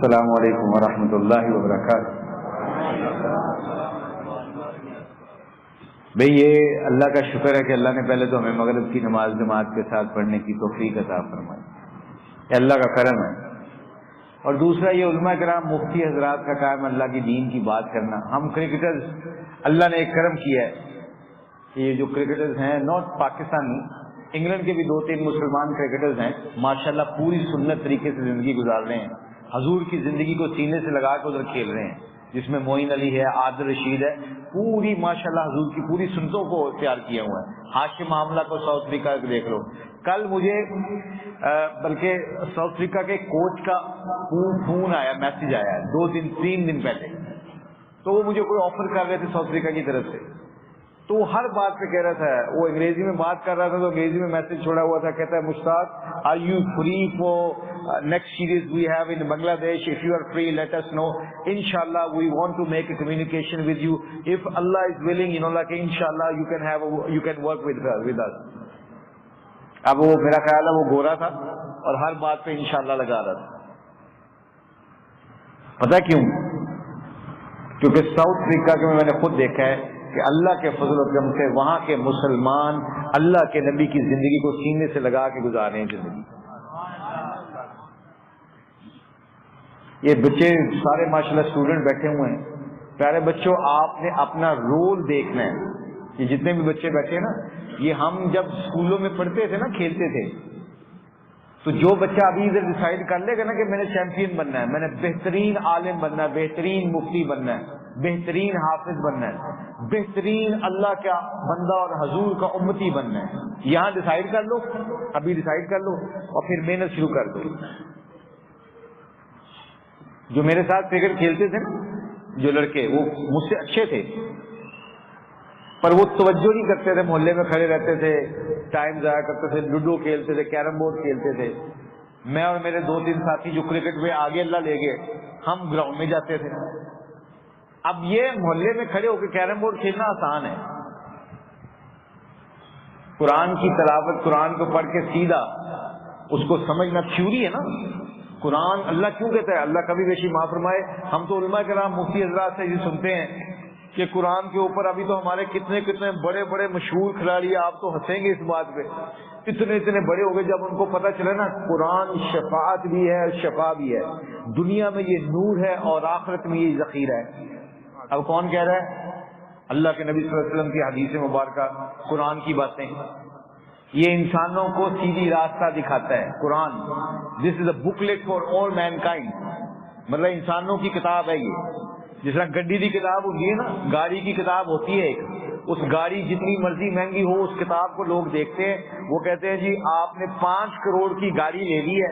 السلام علیکم ورحمۃ اللہ وبرکاتہ۔ بھئی یہ اللہ کا شکر ہے کہ اللہ نے پہلے تو ہمیں مغرب کی نماز جماعت کے ساتھ پڑھنے کی توفیق عطا فرمائی، یہ اللہ کا کرم ہے۔ اور دوسرا یہ علماء کرام مفتی حضرات کا کام اللہ کی دین کی بات کرنا۔ ہم کرکٹرز، اللہ نے ایک کرم کیا ہے کہ یہ جو کرکٹرز ہیں ناٹ پاکستانی، انگلینڈ کے بھی 2-3 مسلمان کرکٹرز ہیں، ماشاءاللہ پوری سنت طریقے سے زندگی گزار رہے ہیں، حضور کی زندگی کو سینے سے لگا کے ادھر کھیل رہے ہیں، جس میں معین علی ہے، عادل رشید ہے، پوری ماشاءاللہ حضور کی پوری سنتوں کو تیار کیا ہوا ہے۔ ہاشم معاملہ کو ساؤتھ افریقہ کو دیکھ لو، کل مجھے بلکہ ساؤتھ افریقہ کے کوچ کا فون آیا، میسج آیا ہے 3 دن پہلے، تو وہ مجھے کوئی آفر کر رہے تھے ساؤتھ افریقہ کی طرف سے، تو وہ ہر بات پہ کہہ رہا تھا، وہ انگریزی میں بات کر رہا تھا تو انگریزی میں میسج چھوڑا ہوا تھا، کہتا ہے Mushtaq are you free for next series we have in Bangladesh, if you are free let us know, انشاءاللہ we want to make a communication with you if اللہ is willing, you know like انشاءاللہ you can work with us. اب وہ میرا خیال ہے وہ گورا تھا اور ہر بات پہ انشاءاللہ لگا رہا تھا۔ پتہ کیوں؟ کیونکہ ساؤتھ افریقہ کے میں نے خود دیکھا ہے کہ اللہ کے فضل و کرم سے وہاں کے مسلمان اللہ کے نبی کی زندگی کو سینے سے لگا کے گزار رہے ہیں زندگی۔ یہ بچے سارے ماشاءاللہ اسٹوڈنٹ بیٹھے ہوئے ہیں، پیارے بچوں آپ نے اپنا رول دیکھنا ہے۔ یہ جتنے بھی بچے بیٹھے ہیں نا، یہ ہم جب اسکولوں میں پڑھتے تھے نا، کھیلتے تھے، تو جو بچہ ابھی ادھر ڈیسائیڈ کر لے گا نا کہ میں نے چیمپئن بننا ہے، میں نے بہترین عالم بننا ہے، بہترین مفتی بننا ہے، بہترین حافظ بننا ہے، بہترین اللہ کا بندہ اور حضور کا امتی بننا ہے، یہاں ڈیسائیڈ کر لو، ابھی ڈیسائیڈ کر لو اور پھر محنت شروع کر دو۔ جو میرے ساتھ کرکٹ کھیلتے تھے نا جو لڑکے، وہ مجھ سے اچھے تھے پر وہ توجہ نہیں کرتے تھے، محلے میں کھڑے رہتے تھے، ٹائم ضائع کرتے تھے، لوڈو کھیلتے تھے، کیرم بورڈ کھیلتے تھے۔ میں اور میرے 2-3 ساتھی جو کرکٹ میں آگے اللہ لے گئے، ہم گراؤنڈ میں جاتے تھے۔ اب یہ محلے میں کھڑے ہو کے کیرم بورڈ کھیلنا آسان ہے، قرآن کی تلاوت، قرآن کو پڑھ کے سیدھا اس کو سمجھنا تھیوری ہے نا۔ قرآن اللہ کیوں کہتا ہے، اللہ کبھی بیشی معاف فرمائے، ہم تو علماء کرام مفتی حضرات سے یہ سنتے ہیں کہ قرآن کے اوپر ابھی تو ہمارے کتنے کتنے بڑے بڑے مشہور کھلاڑی، آپ تو ہنسیں گے اس بات پہ، اتنے بڑے ہو گئے جب ان کو پتہ چلا نا قرآن شفاعت بھی ہے، شفا بھی ہے، دنیا میں یہ نور ہے اور آخرت میں یہ ذخیرہ ہے۔ اب کون کہہ رہا ہے؟ اللہ کے نبی صلی اللہ علیہ وسلم کی حدیث مبارکہ، قرآن کی باتیں، یہ انسانوں کو سیدھی راستہ دکھاتا ہے۔ قرآن this is a booklet for all mankind, مطلب انسانوں کی کتاب ہے یہ۔ جس طرح گڈی کی کتاب ہوتی ہے نا، گاڑی کی کتاب ہوتی ہے ایک، اس گاڑی جتنی مرضی مہنگی ہو اس کتاب کو لوگ دیکھتے ہیں، وہ کہتے ہیں جی آپ نے 5 کروڑ کی گاڑی لے لی ہے،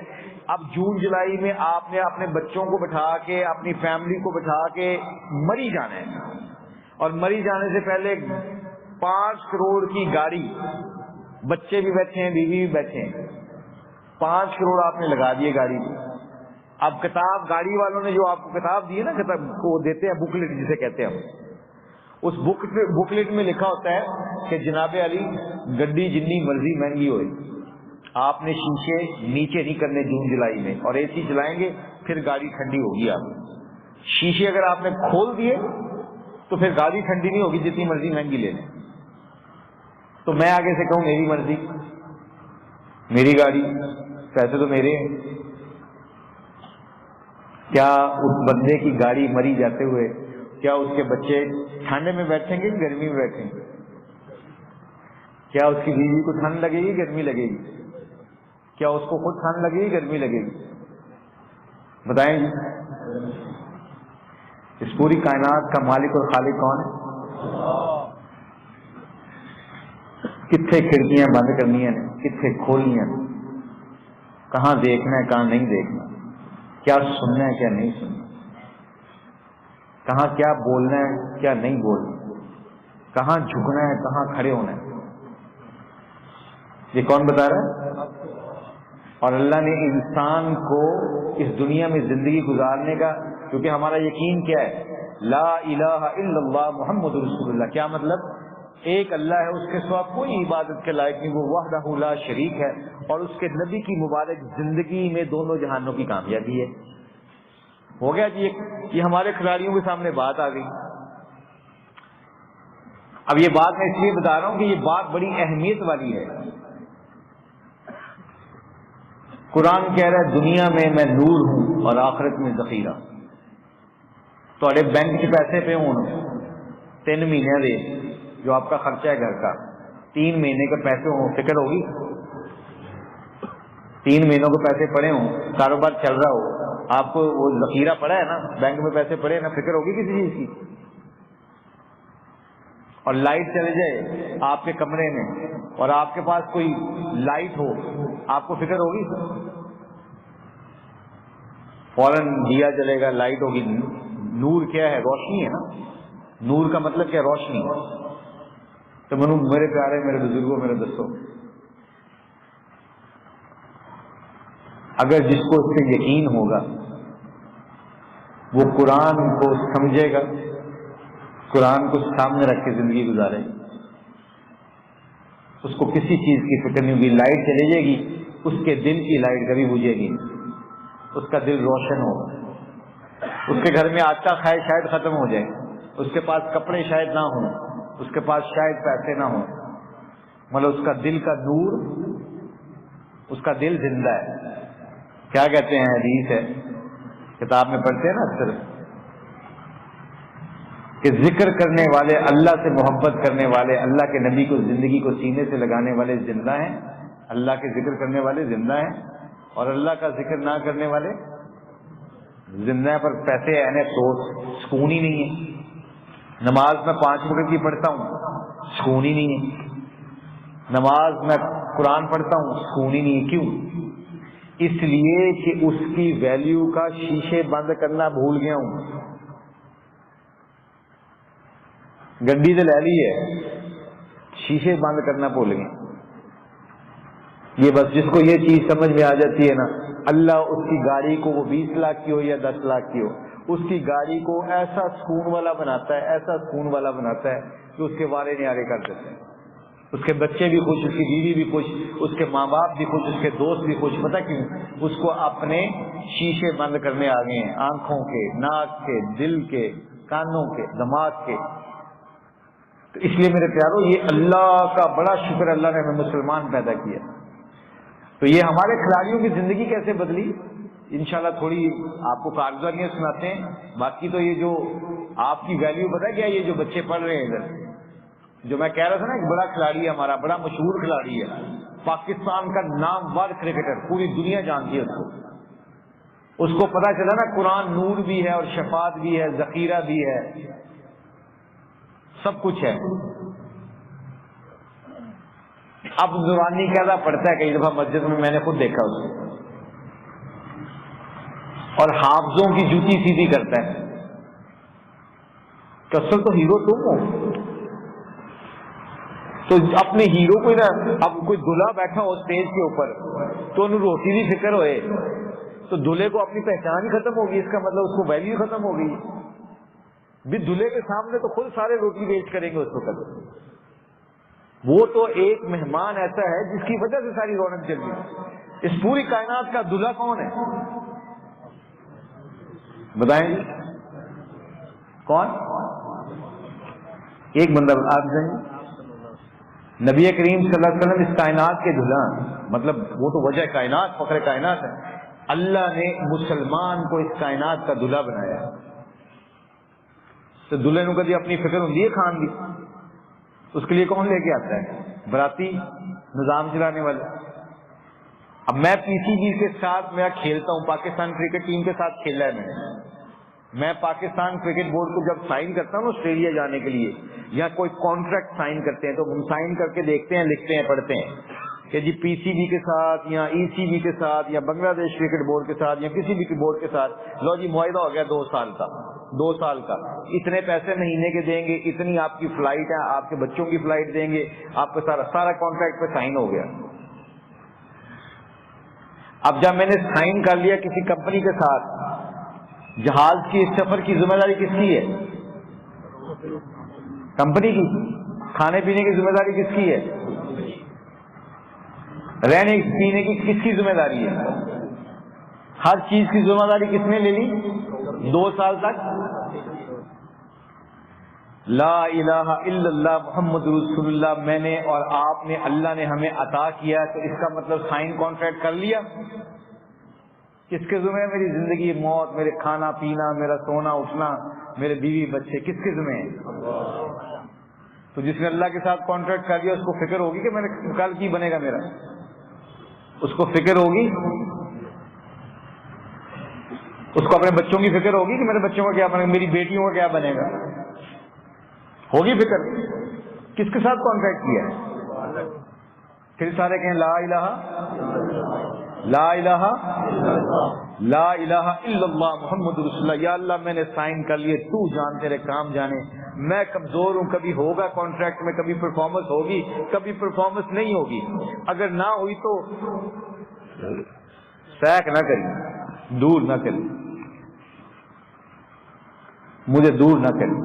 اب جون جولائی میں آپ نے اپنے بچوں کو بٹھا کے، اپنی فیملی کو بٹھا کے مری جانا ہے، اور مری جانے سے پہلے 5 کروڑ کی گاڑی، بچے بھی بیٹھے ہیں، بیوی بھی بیٹھے ہیں، 5 کروڑ آپ نے لگا دیے گاڑی میں۔ اب کتاب گاڑی والوں نے جو آپ کو کتاب دی ہے نا، کتاب کو دیتے ہیں بکلیٹ جسے کہتے ہیں ہم، اس بکلیٹ میں لکھا ہوتا ہے کہ جناب علی گڈی جتنی مرضی مہنگی ہوئے آپ نے شیشے نیچے نہیں کرنے جون جولائی میں، اور اے سی چلائیں گے پھر گاڑی ٹھنڈی ہوگی۔ آپ شیشے اگر آپ نے کھول دیے تو پھر گاڑی ٹھنڈی نہیں ہوگی جتنی مرضی مہنگی لے لیں۔ تو میں آگے سے کہوں میری مرضی، میری گاڑی، پیسے تو میرے ہیں، کیا اس بندے کی گاڑی مری جاتے ہوئے کیا اس کے بچے ٹھنڈے میں بیٹھیں گے گرمی میں بیٹھیں گے؟ کیا اس کی بیوی کو ٹھنڈ لگے گی گرمی لگے گی؟ کیا اس کو خود ٹھنڈ لگے گی گرمی لگے گی؟ بتائیں جی۔ اس پوری کائنات کا مالک اور خالق کون ہے؟ کتنے کھڑکیاں بند کرنی ہیں، کتنے کھولنی ہیں، کہاں دیکھنا ہے کہاں نہیں دیکھنا، کیا سننا ہے کیا نہیں سننا، کہاں کیا بولنا ہے کیا نہیں بولنا، کہاں جھکنا ہے کہاں کھڑے ہونا ہے، یہ کون بتا رہا ہے؟ اور اللہ نے انسان کو اس دنیا میں زندگی گزارنے کا، کیونکہ ہمارا یقین کیا ہے، لا الہ الا اللہ محمد رسول اللہ، کیا مطلب؟ ایک اللہ ہے، اس کے سوا کوئی عبادت کے لائق نہیں، وہ وحدہ لا شریک ہے، اور اس کے نبی کی مبارک زندگی میں دونوں جہانوں کی کامیابی ہے۔ ہو گیا جی، یہ ہمارے کھلاڑیوں کے سامنے بات آ گئی. اب یہ بات میں اس لیے بتا رہا ہوں کہ یہ بات بڑی اہمیت والی ہے. قرآن کہہ رہا ہے دنیا میں میں نور ہوں اور آخرت میں ذخیرہ. تھوڑے بینک کے پیسے پہ ہوں 3 مہینے دے جو آپ کا خرچہ ہے گھر کا، 3 مہینے کے پیسے ہوں، فکر ہوگی؟ 3 مہینوں کے پیسے پڑے ہوں، کاروبار چل رہا ہو، آپ کو وہ ذخیرہ پڑا ہے نا، بینک میں پیسے پڑے نا، فکر ہوگی کسی چیز کی؟ اور لائٹ چلے جائے آپ کے کمرے میں اور آپ کے پاس کوئی لائٹ ہو، آپ کو فکر ہوگی؟ فوراً دیا جلے گا، لائٹ ہوگی. نور کیا ہے؟ روشنی ہے نا. نور کا مطلب کیا؟ روشنی. تو میرے پیارے، میرے بزرگوں، میرے دوستوں، اگر جس کو اس سے یقین ہوگا وہ قرآن کو سمجھے گا، قرآن کو سامنے رکھ کے زندگی گزارے، اس کو کسی چیز کی فکر نہیں ہوگی. لائٹ چلے جائے گی، اس کے دل کی لائٹ کبھی بجھے گی، اس کا دل روشن ہوگا. اس کے گھر میں آٹا کھائے شاید ختم ہو جائے، اس کے پاس کپڑے شاید نہ ہوں، اس کے پاس شاید پیسے نہ ہوں، مطلب اس کا دل کا نور، اس کا دل زندہ ہے. کیا کہتے ہیں؟ حدیث ہے، کتاب میں پڑھتے ہیں نا اکثر، کہ ذکر کرنے والے، اللہ سے محبت کرنے والے، اللہ کے نبی کو زندگی کو سینے سے لگانے والے زندہ ہیں، اللہ کے ذکر کرنے والے زندہ ہیں، اور اللہ کا ذکر نہ کرنے والے زندہ ہیں پر پیسے ہیں افسوس، سکون ہی نہیں ہے. نماز میں 5 وقت کی پڑھتا ہوں، سکون ہی نہیں ہے. نماز میں قرآن پڑھتا ہوں، سکون ہی نہیں ہے. کیوں؟ اس لیے کہ اس کی ویلیو کا شیشے بند کرنا بھول گیا ہوں. گڈی تو لے لی ہے، شیشے بند کرنا بھول گئے. یہ بس جس کو یہ چیز سمجھ میں آ جاتی ہے نا، اللہ اس کی گاڑی کو وہ 20 لاکھ کی ہو یا 10 لاکھ کی ہو، اس کی گاڑی کو ایسا سکون والا بناتا ہے، ایسا سکون والا بناتا ہے کہ اس کے وارے نیارے کر دیتے ہیں. اس کے بچے بھی خوش، اس کی بیوی بھی خوش، اس کے ماں باپ بھی خوش، اس کے دوست بھی خوش. پتہ کیوں؟ اس کو اپنے شیشے بند کرنے آ گئے ہیں، آنکھوں کے، ناک کے، دل کے، کانوں کے، دماغ کے. تو اس لیے میرے پیارو، یہ اللہ کا بڑا شکر، اللہ نے ہمیں مسلمان پیدا کیا. تو یہ ہمارے کھلاڑیوں کی زندگی کیسے بدلی، انشاءاللہ تھوڑی آپ کو کارگزاریاں سناتے ہیں. باقی تو یہ جو آپ کی ویلیو پتہ کیا، یہ جو بچے پڑھ رہے ہیں ادھر، جو میں کہہ رہا تھا نا، ایک بڑا کھلاڑی ہے ہمارا، بڑا مشہور کھلاڑی ہے، پاکستان کا نامور کرکٹر، پوری دنیا جانتی ہے اس کو. اس کو پتہ چلا نا قرآن نور بھی ہے اور شفاعت بھی ہے، ذخیرہ بھی ہے، سب کچھ ہے. اب نورانی قاعدہ پڑھتا ہے کئی دفعہ مسجد میں، میں نے خود دیکھا اس کو، اور حافظوں کی جوتی سیدھی کرتا ہے. کہ اصل تو ہیرو تم ہو. تو اپنے ہیرو کو نا، اب کوئی دلہا بیٹھا ہو اسٹیج کے اوپر تو انہوں روٹی بھی فکر ہوئے تو دلہے کو اپنی پہچان ہی ختم ہوگی، اس کا مطلب اس کو ویلیو ختم ہو گئی. بھی دلہے کے سامنے تو خود سارے روٹی ویسٹ کریں گے اس وقت. وہ تو ایک مہمان ایسا ہے جس کی وجہ سے ساری رونق چل رہی. اس پوری کائنات کا دلہا کون ہے بتائیں گے؟ کون؟ ایک بندہ آپ جائیں. نبی کریم صلی اللہ علیہ وسلم اس کائنات کے دلہا، مطلب وہ تو وجہ کائنات، فخر کائنات ہے. اللہ نے مسلمان کو اس کائنات کا دلہا بنایا. تو دلہے نو کبھی اپنی فکر ہوتی ہے کھان کی؟ اس کے لیے کون لے کے آتا ہے؟ براتی، نظام چلانے والے. اب میں پی سی بی کے ساتھ میں کھیلتا ہوں، پاکستان کرکٹ ٹیم کے ساتھ کھیلا ہے میں پاکستان کرکٹ بورڈ کو جب سائن کرتا ہوں آسٹریلیا جانے کے لیے، یا کوئی کانٹریکٹ سائن کرتے ہیں تو ہم سائن کر کے دیکھتے ہیں، لکھتے ہیں، پڑھتے ہیں کہ جی پی سی بی کے ساتھ یا ای سی بی کے ساتھ یا بنگلہ دیش کرکٹ بورڈ کے ساتھ یا کسی بھی بورڈ کے ساتھ، لو جی معاہدہ ہو گیا 2 سال کا، 2 سال کا، اتنے پیسے مہینے کے دیں گے، اتنی آپ کی فلائٹ ہے، آپ کے بچوں کی فلائٹ دیں گے، آپ کا سارا کانٹریکٹ پہ سائن ہو گیا. اب جب میں نے سائن کر لیا کسی کمپنی کے ساتھ، جہاز کی اس سفر کی ذمہ داری کس کی ہے؟ کمپنی کی. کھانے پینے کی ذمہ داری کس کی ہے؟ رہنے پینے کی کس کی ذمہ داری ہے؟ ہر چیز کی ذمہ داری کس نے لے لی؟ 2 سال تک لا الہ الا اللہ محمد رسول اللہ میں نے اور آپ نے، اللہ نے ہمیں عطا کیا، تو اس کا مطلب سائن کانٹریکٹ کر لیا. کس کے ذمہ ہے میری زندگی موت، میرے کھانا پینا، میرا سونا اٹھنا، میرے بیوی بچے، کس کے ذمہ ہے؟ تو جس نے اللہ کے ساتھ کانٹریکٹ کر دیا اس کو فکر ہوگی کہ میں نے کل کی بنے گا میرا، اس کو فکر ہوگی، اس کو اپنے بچوں کی فکر ہوگی کہ میرے بچوں کا کیا بنے گا، میری بیٹیوں کا کیا بنے گا، ہوگی فکر. کس کے ساتھ کانٹریکٹ کیا ہے؟ پھر سارے کہیں لا الہ لا الہ لا الہ الا اللہ محمد رسول اللہ. یا اللہ میں نے سائن کر لیے، تو جان تیرے کام جانے، میں کمزور ہوں، کبھی ہوگا کانٹریکٹ میں، کبھی پرفارمنس ہوگی، کبھی پرفارمنس نہیں ہوگی. اگر نہ ہوئی تو سیک نہ کری، دور نہ کری، مجھے دور نہ کری،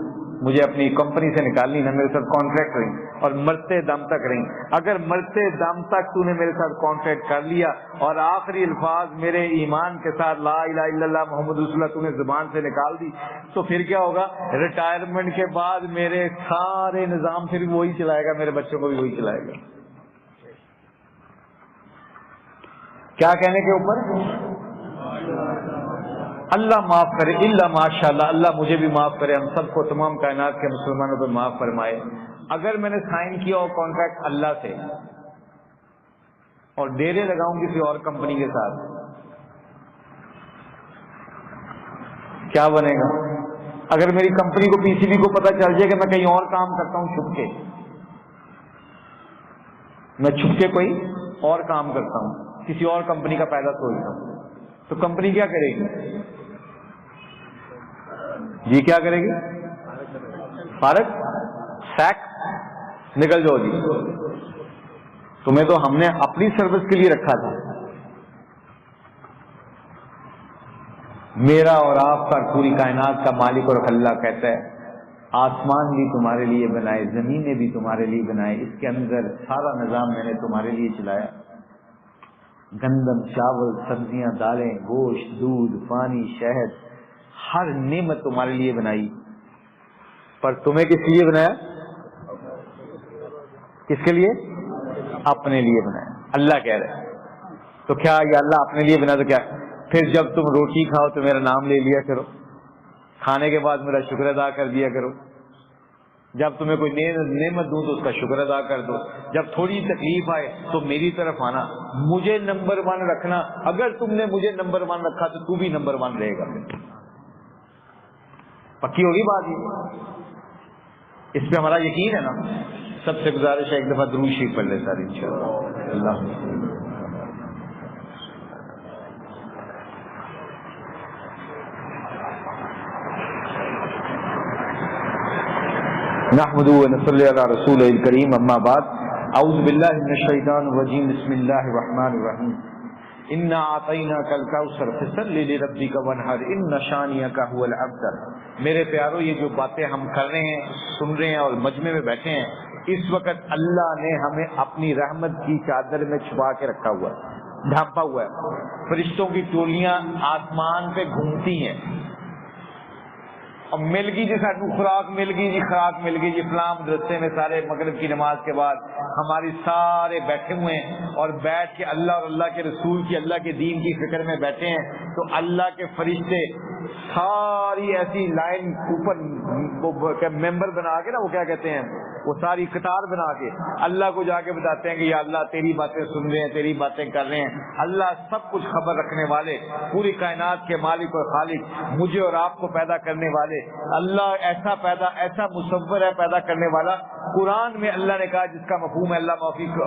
مجھے اپنی کمپنی سے نکالنی نہ، میرے ساتھ کانٹریکٹ رہی اور مرتے دم تک رہی. اگر مرتے دم تک تو نے میرے ساتھ کانٹریکٹ کر لیا اور آخری الفاظ میرے ایمان کے ساتھ لا الہ الا اللہ محمد رسول اللہ تو نے زبان سے نکال دی، تو پھر کیا ہوگا؟ ریٹائرمنٹ کے بعد میرے سارے نظام پھر وہی چلائے گا، میرے بچوں کو بھی وہی چلائے گا. کیا کہنے کے اوپر؟ اللہ معاف کرے، الا ماشاء اللہ، اللہ مجھے بھی معاف کرے، ہم سب کو، تمام کائنات کے مسلمانوں کو معاف فرمائے. اگر میں نے سائن کیا ہو کانٹریکٹ اللہ سے اور ڈیرے لگاؤں کسی اور کمپنی کے ساتھ، کیا بنے گا؟ اگر میری کمپنی کو، پی سی بی کو پتہ چل جائے کہ میں کہیں اور کام کرتا ہوں، چھپ کے، میں چھپ کے کوئی اور کام کرتا ہوں، کسی اور کمپنی کا پیدا سوچتا ہوں، تو کمپنی کیا کرے گی؟ جی کیا کرے گی؟ فارغ، سیک، نکل جاؤ جی. تمہیں تو ہم نے اپنی سروس کے لیے رکھا تھا. میرا اور آپ کا، پوری کائنات کا مالک اور اللہ کہتا ہے آسمان بھی تمہارے لیے بنائے، زمینیں بھی تمہارے لیے بنائے، اس کے اندر سارا نظام میں نے تمہارے لیے چلایا. گندم، چاول، سبزیاں، دالیں، گوشت، دودھ، پانی، شہد، ہر نعمت تمہارے لیے بنائی. پر تمہیں کس لیے بنایا؟ کس کے لیے؟ اپنے لیے بنایا. اللہ کہہ رہے ہیں تو کیا یا اللہ اپنے لیے بنا تو کیا؟ پھر جب تم روٹی کھاؤ تو میرا نام لے لیا کرو، کھانے کے بعد میرا شکر ادا کر دیا کرو. جب تمہیں کوئی نعمت دوں تو اس کا شکر ادا کر دو. جب تھوڑی تکلیف آئے تو میری طرف آنا، مجھے نمبر 1 رکھنا. اگر تم نے مجھے نمبر 1 رکھا تو تو بھی نمبر 1 رہے گا. پکی ہوگی بات یہ؟ اس پہ ہمارا یقین ہے نا. سب سے گزارش ہے ایک دفعہ درود شریف پڑھ لے سارے انشاءاللہ. اللہ نحمد و نصلی علی رسول الکریم، اما بعد، اعوذ باللہ من الشیطان الرجیم، بسم اللہ الرحمن الرحیم. انا اعطیناک الکوثر فصل لربک وانحر ان شانئک هو الابتر. میرے پیارو، یہ جو باتیں ہم کر رہے ہیں، سن رہے ہیں اور مجمع میں بیٹھے ہیں، اس وقت اللہ نے ہمیں اپنی رحمت کی چادر میں چھپا کے رکھا ہوا ہے، ڈھانپا ہوا ہے. فرشتوں کی ٹولیاں آسمان پہ گھومتی ہیں، اب مل گئی جی سانو خوراک، مل گئی جی خوراک، مل گئی جی فلاں مدرسے میں سارے مغرب کی نماز کے بعد ہماری سارے بیٹھے ہوئے ہیں اور بیٹھ کے اللہ اور اللہ کے رسول کی، اللہ کے دین کی فکر میں بیٹھے ہیں. تو اللہ کے فرشتے ساری ایسی لائن اوپر ممبر بنا کے نا، وہ کیا کہتے ہیں، وہ ساری قطار بنا کے اللہ کو جا کے بتاتے ہیں کہ یا اللہ تیری باتیں سن رہے ہیں، تیری باتیں کر رہے ہیں. اللہ سب کچھ خبر رکھنے والے، پوری کائنات کے مالک اور خالق، مجھے اور آپ کو پیدا کرنے والے اللہ، ایسا مصور ہے پیدا کرنے والا. قرآن میں اللہ نے کہا، جس کا مفہوم ہے اللہ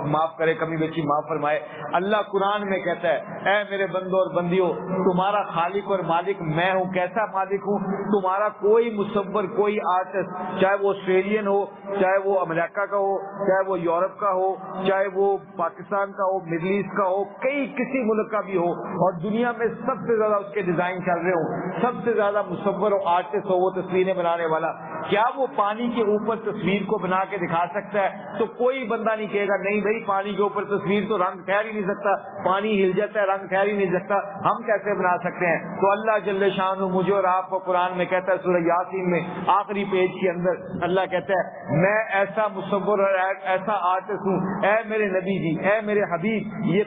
معاف کرے، کمی بیشی معاف فرمائے. اللہ قرآن میں کہتا ہے اے میرے بندوں اور بندیوں، تمہارا خالق اور مالک میں ہوں. کیسا مالک ہوں؟ تمہارا کوئی مصور، کوئی آرٹسٹ، چاہے وہ آسٹریلین ہو، چاہے وہ امریکہ کا ہو، چاہے وہ یورپ کا ہو، چاہے وہ پاکستان کا ہو، مڈل ایسٹ کا ہو، کسی ملک کا بھی ہو، اور دنیا میں سب سے زیادہ اس کے ڈیزائن چل رہے ہوں، سب سے زیادہ مصور اور آرٹسٹ ہو، وہ تصویریں بنانے والا، کیا وہ پانی کے اوپر تصویر کو بنا کے دکھا سکتا ہے تو کوئی بندہ نہیں کہے گا نہیں بھائی پانی کے اوپر تصویر تو رنگ ٹھہر ہی نہیں سکتا, پانی ہل جاتا ہے رنگ ٹھہر ہی نہیں سکتا, ہم کیسے بنا سکتے ہیں؟ تو اللہ جل شانہ مجھے اور آپ کو قرآن میں کہتا ہے سورہ یاسین میں آخری پیج کے اندر اللہ کہتا ہے میں ایسا مصور اور ایسا آرٹسٹ ہوں, اے میرے نبی جی, اے میرے حبیب, یہ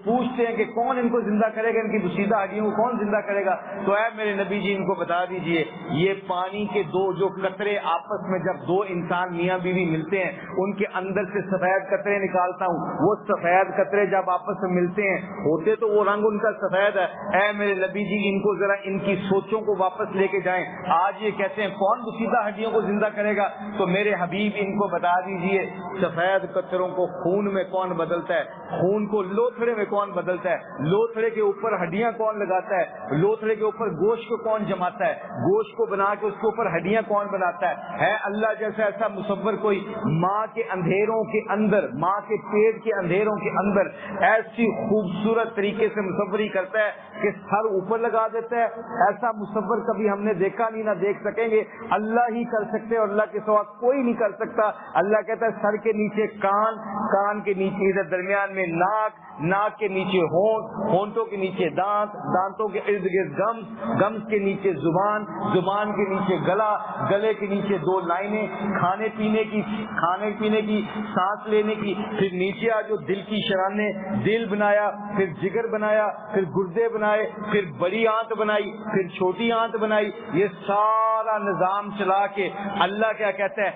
پوچھتے ہیں کہ کون ان کو زندہ کرے گا, ان کی بسیدہ ہڈیوں کو کون زندہ کرے گا؟ تو اے میرے نبی جی ان کو بتا دیجئے یہ پانی کے دو جو قطرے آپس میں جب دو انسان میاں بیوی ملتے ہیں ان کے اندر سے سفید قطرے نکالتا ہوں, وہ سفید قطرے جب آپس میں ملتے ہیں ہوتے تو وہ رنگ ان کا سفید ہے. اے میرے نبی جی ان کو ذرا ان کی سوچوں کو واپس لے کے جائیں, آج یہ کہتے ہیں کون بسیدہ ہڈیوں کو زندہ کرے گا؟ تو میرے حبیب ان کو بتا دیجئے سفید قطروں کو خون میں کون بدلتا ہے, خون کو لوتھڑے میں کون بدلتا ہے, لوتھڑے کے اوپر ہڈیاں کون لگاتا ہے, لوتھڑے کے اوپر گوشت کو کون جماتا ہے, گوشت کو بنا کے اس کے اوپر ہڈیاں کون بناتا ہے اللہ جیسا ایسا مصور کوئی ماں کے اندھیروں کے اندر, ماں کے پیٹ کے اندھیروں کے اندر ایسی خوبصورت طریقے سے مصوری کرتا ہے کہ سر اوپر لگا دیتا ہے, ایسا مصور کبھی ہم نے دیکھا نہیں, نہ دیکھ سکیں گے, اللہ ہی کر سکتے اور اللہ کے سوا کوئی نہیں کر سکتا. اللہ کہتا ہے سر کے نیچے کان, کان کے نیچے ادھر درمیان میں ناک, ناک کے نیچے ہونٹ, ہونٹوں کے نیچے دانت, دانتوں کے ارد گرد گمز, گمز کے نیچے زبان, زبان کے نیچے گلا, گلے کے نیچے دو لائنیں, کھانے پینے کی سانس لینے کی, پھر نیچے جو دل کی شرانے, دل بنایا, پھر جگر بنایا, پھر گردے بنائے, پھر بڑی آنت بنائی, پھر چھوٹی آنت بنائی, یہ سارا نظام چلا کے اللہ کیا کہتا ہے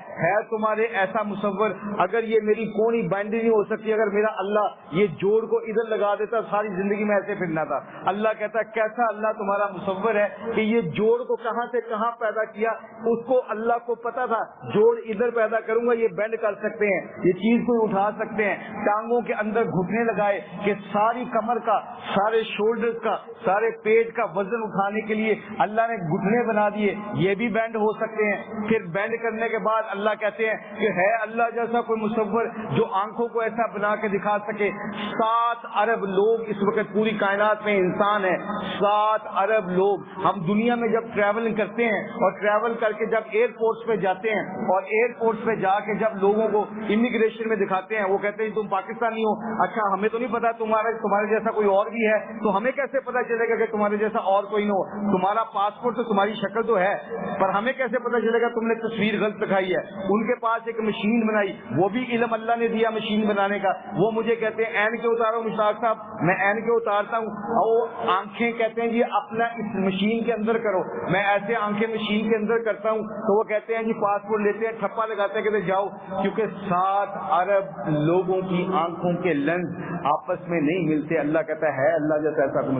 تمہارے ایسا مصور, اگر یہ میری کونی بائنڈری نہیں ہو سکتی, اگر میرا اللہ یہ جوڑ کو ادھر لگا دیتا ساری زندگی میں ایسے پھرنا تھا. اللہ کہتا ہے کیسا اللہ تمہارا مصور ہے کہ یہ جوڑ کو کہاں سے کہاں پیدا کیا, اس کو اللہ کو پتا تھا جوڑ ادھر پیدا کروں گا, یہ بینڈ کر سکتے ہیں, یہ چیز کو اٹھا سکتے ہیں, ٹانگوں کے اندر گھٹنے لگائے کہ ساری کمر کا, سارے شولڈر کا, سارے پیٹ کا وزن اٹھانے کے لیے اللہ نے گھٹنے بنا دیے, یہ بھی بینڈ ہو سکتے ہیں. پھر بینڈ کرنے کے بعد اللہ کہتے ہیں کہ ہے اللہ جیسا کوئی مصور جو آنکھوں کو ایسا بنا کے دکھا سکے. 7 ارب لوگ اس وقت پوری کائنات میں انسان ہے, 7 ارب لوگ. ہم دنیا میں جب ٹریول کرتے ہیں اور ٹریول کر کے جب ایئرپورٹس پہ جاتے ہیں اور ایئرپورٹس پہ جا کے جب لوگوں کو امیگریشن میں دکھاتے ہیں, وہ کہتے ہیں تم پاکستانی ہو, اچھا ہمیں تو نہیں پتا تمہارے جیسا کوئی اور بھی ہے, تو ہمیں کیسے پتا چلے گا کہ تمہارے جیسا اور کوئی نہ ہو, تمہارا پاسپورٹ تو تمہاری شکل تو ہے, پر ہمیں کیسے پتا چلے گا تم نے تصویر غلط دکھائی ہے. ان کے پاس ایک مشین بنائی, وہ بھی علم اللہ نے دیا مشین بنانے کا. وہ مجھے کہتے ہیں این کے اتارو مشتاق صاحب, میں این کے اتارتا ہوں, اور آنکھیں کہتے ہیں جی اپنا اس مشین کے اندر کرو, میں ایسے آنکھیں مشین کے اندر کرتا ہوں, تو وہ کہتے ہیں جی پاسپورٹ لیتے ہیں, ٹھپا لگاتے ہیں, کہتے جاؤ, کیونکہ 7 ارب لوگوں کی آنکھوں کے لینس آپس میں نہیں ملتے. اللہ کہتا ہے اللہ جیسا ایسا کوئی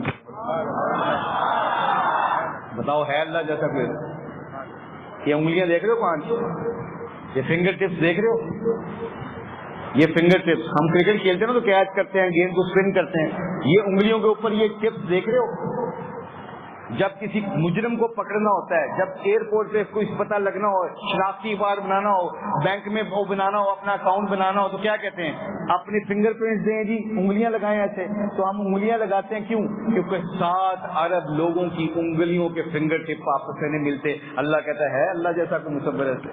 بتاؤ, ہے اللہ جیسا کوئی؟ یہ انگلیاں دیکھ رہے ہو 5, یہ فنگر ٹپس دیکھ رہے ہو, یہ فنگر ٹپس, ہم کرکٹ کھیلتے ہیں نا تو کیچ کرتے ہیں, گیند کو اسپن کرتے ہیں, یہ انگلیوں کے اوپر یہ ٹپس دیکھ رہے ہو. جب کسی مجرم کو پکڑنا ہوتا ہے, جب ایئرپورٹ پہ کوئی پتہ لگنا ہو, شناختی کارڈ بنانا ہو, بینک میں وہ بنانا ہو, اپنا اکاؤنٹ بنانا ہو, تو کیا کہتے ہیں اپنی فنگر پرنٹس دیں جی, انگلیاں لگائیں ایسے. تو ہم انگلیاں لگاتے ہیں کیوں؟ کیونکہ 7 ارب لوگوں کی انگلیوں کے فنگر ٹپ آپس میں نہیں ملتے. اللہ کہتا ہے اللہ جیسا کوئی مصور ایسے,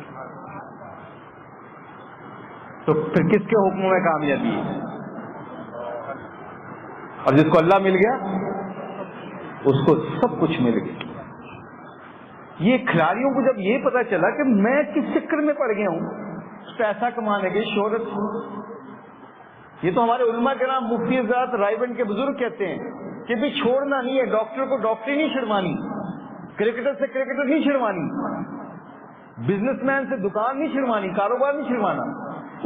تو پھر کس کے حکموں میں کامیابی ہے؟ اور جس کو اللہ مل گیا اس کو سب کچھ مل گیا. یہ کھلاڑیوں کو جب یہ پتا چلا کہ میں کس چکر میں پڑ گیا ہوں, پیسہ کمانے کے, شہرت, یہ تو ہمارے علماء کرام مفتی حضرات رائیونڈ کے بزرگ کہتے ہیں کہ بھی چھوڑنا نہیں ہے, ڈاکٹر کو ڈاکٹری نہیں چھڑوانی, کرکٹر سے کرکٹر نہیں چھڑوانی, بزنس مین سے دکان نہیں چھڑوانی, کاروبار نہیں چھڑوانا.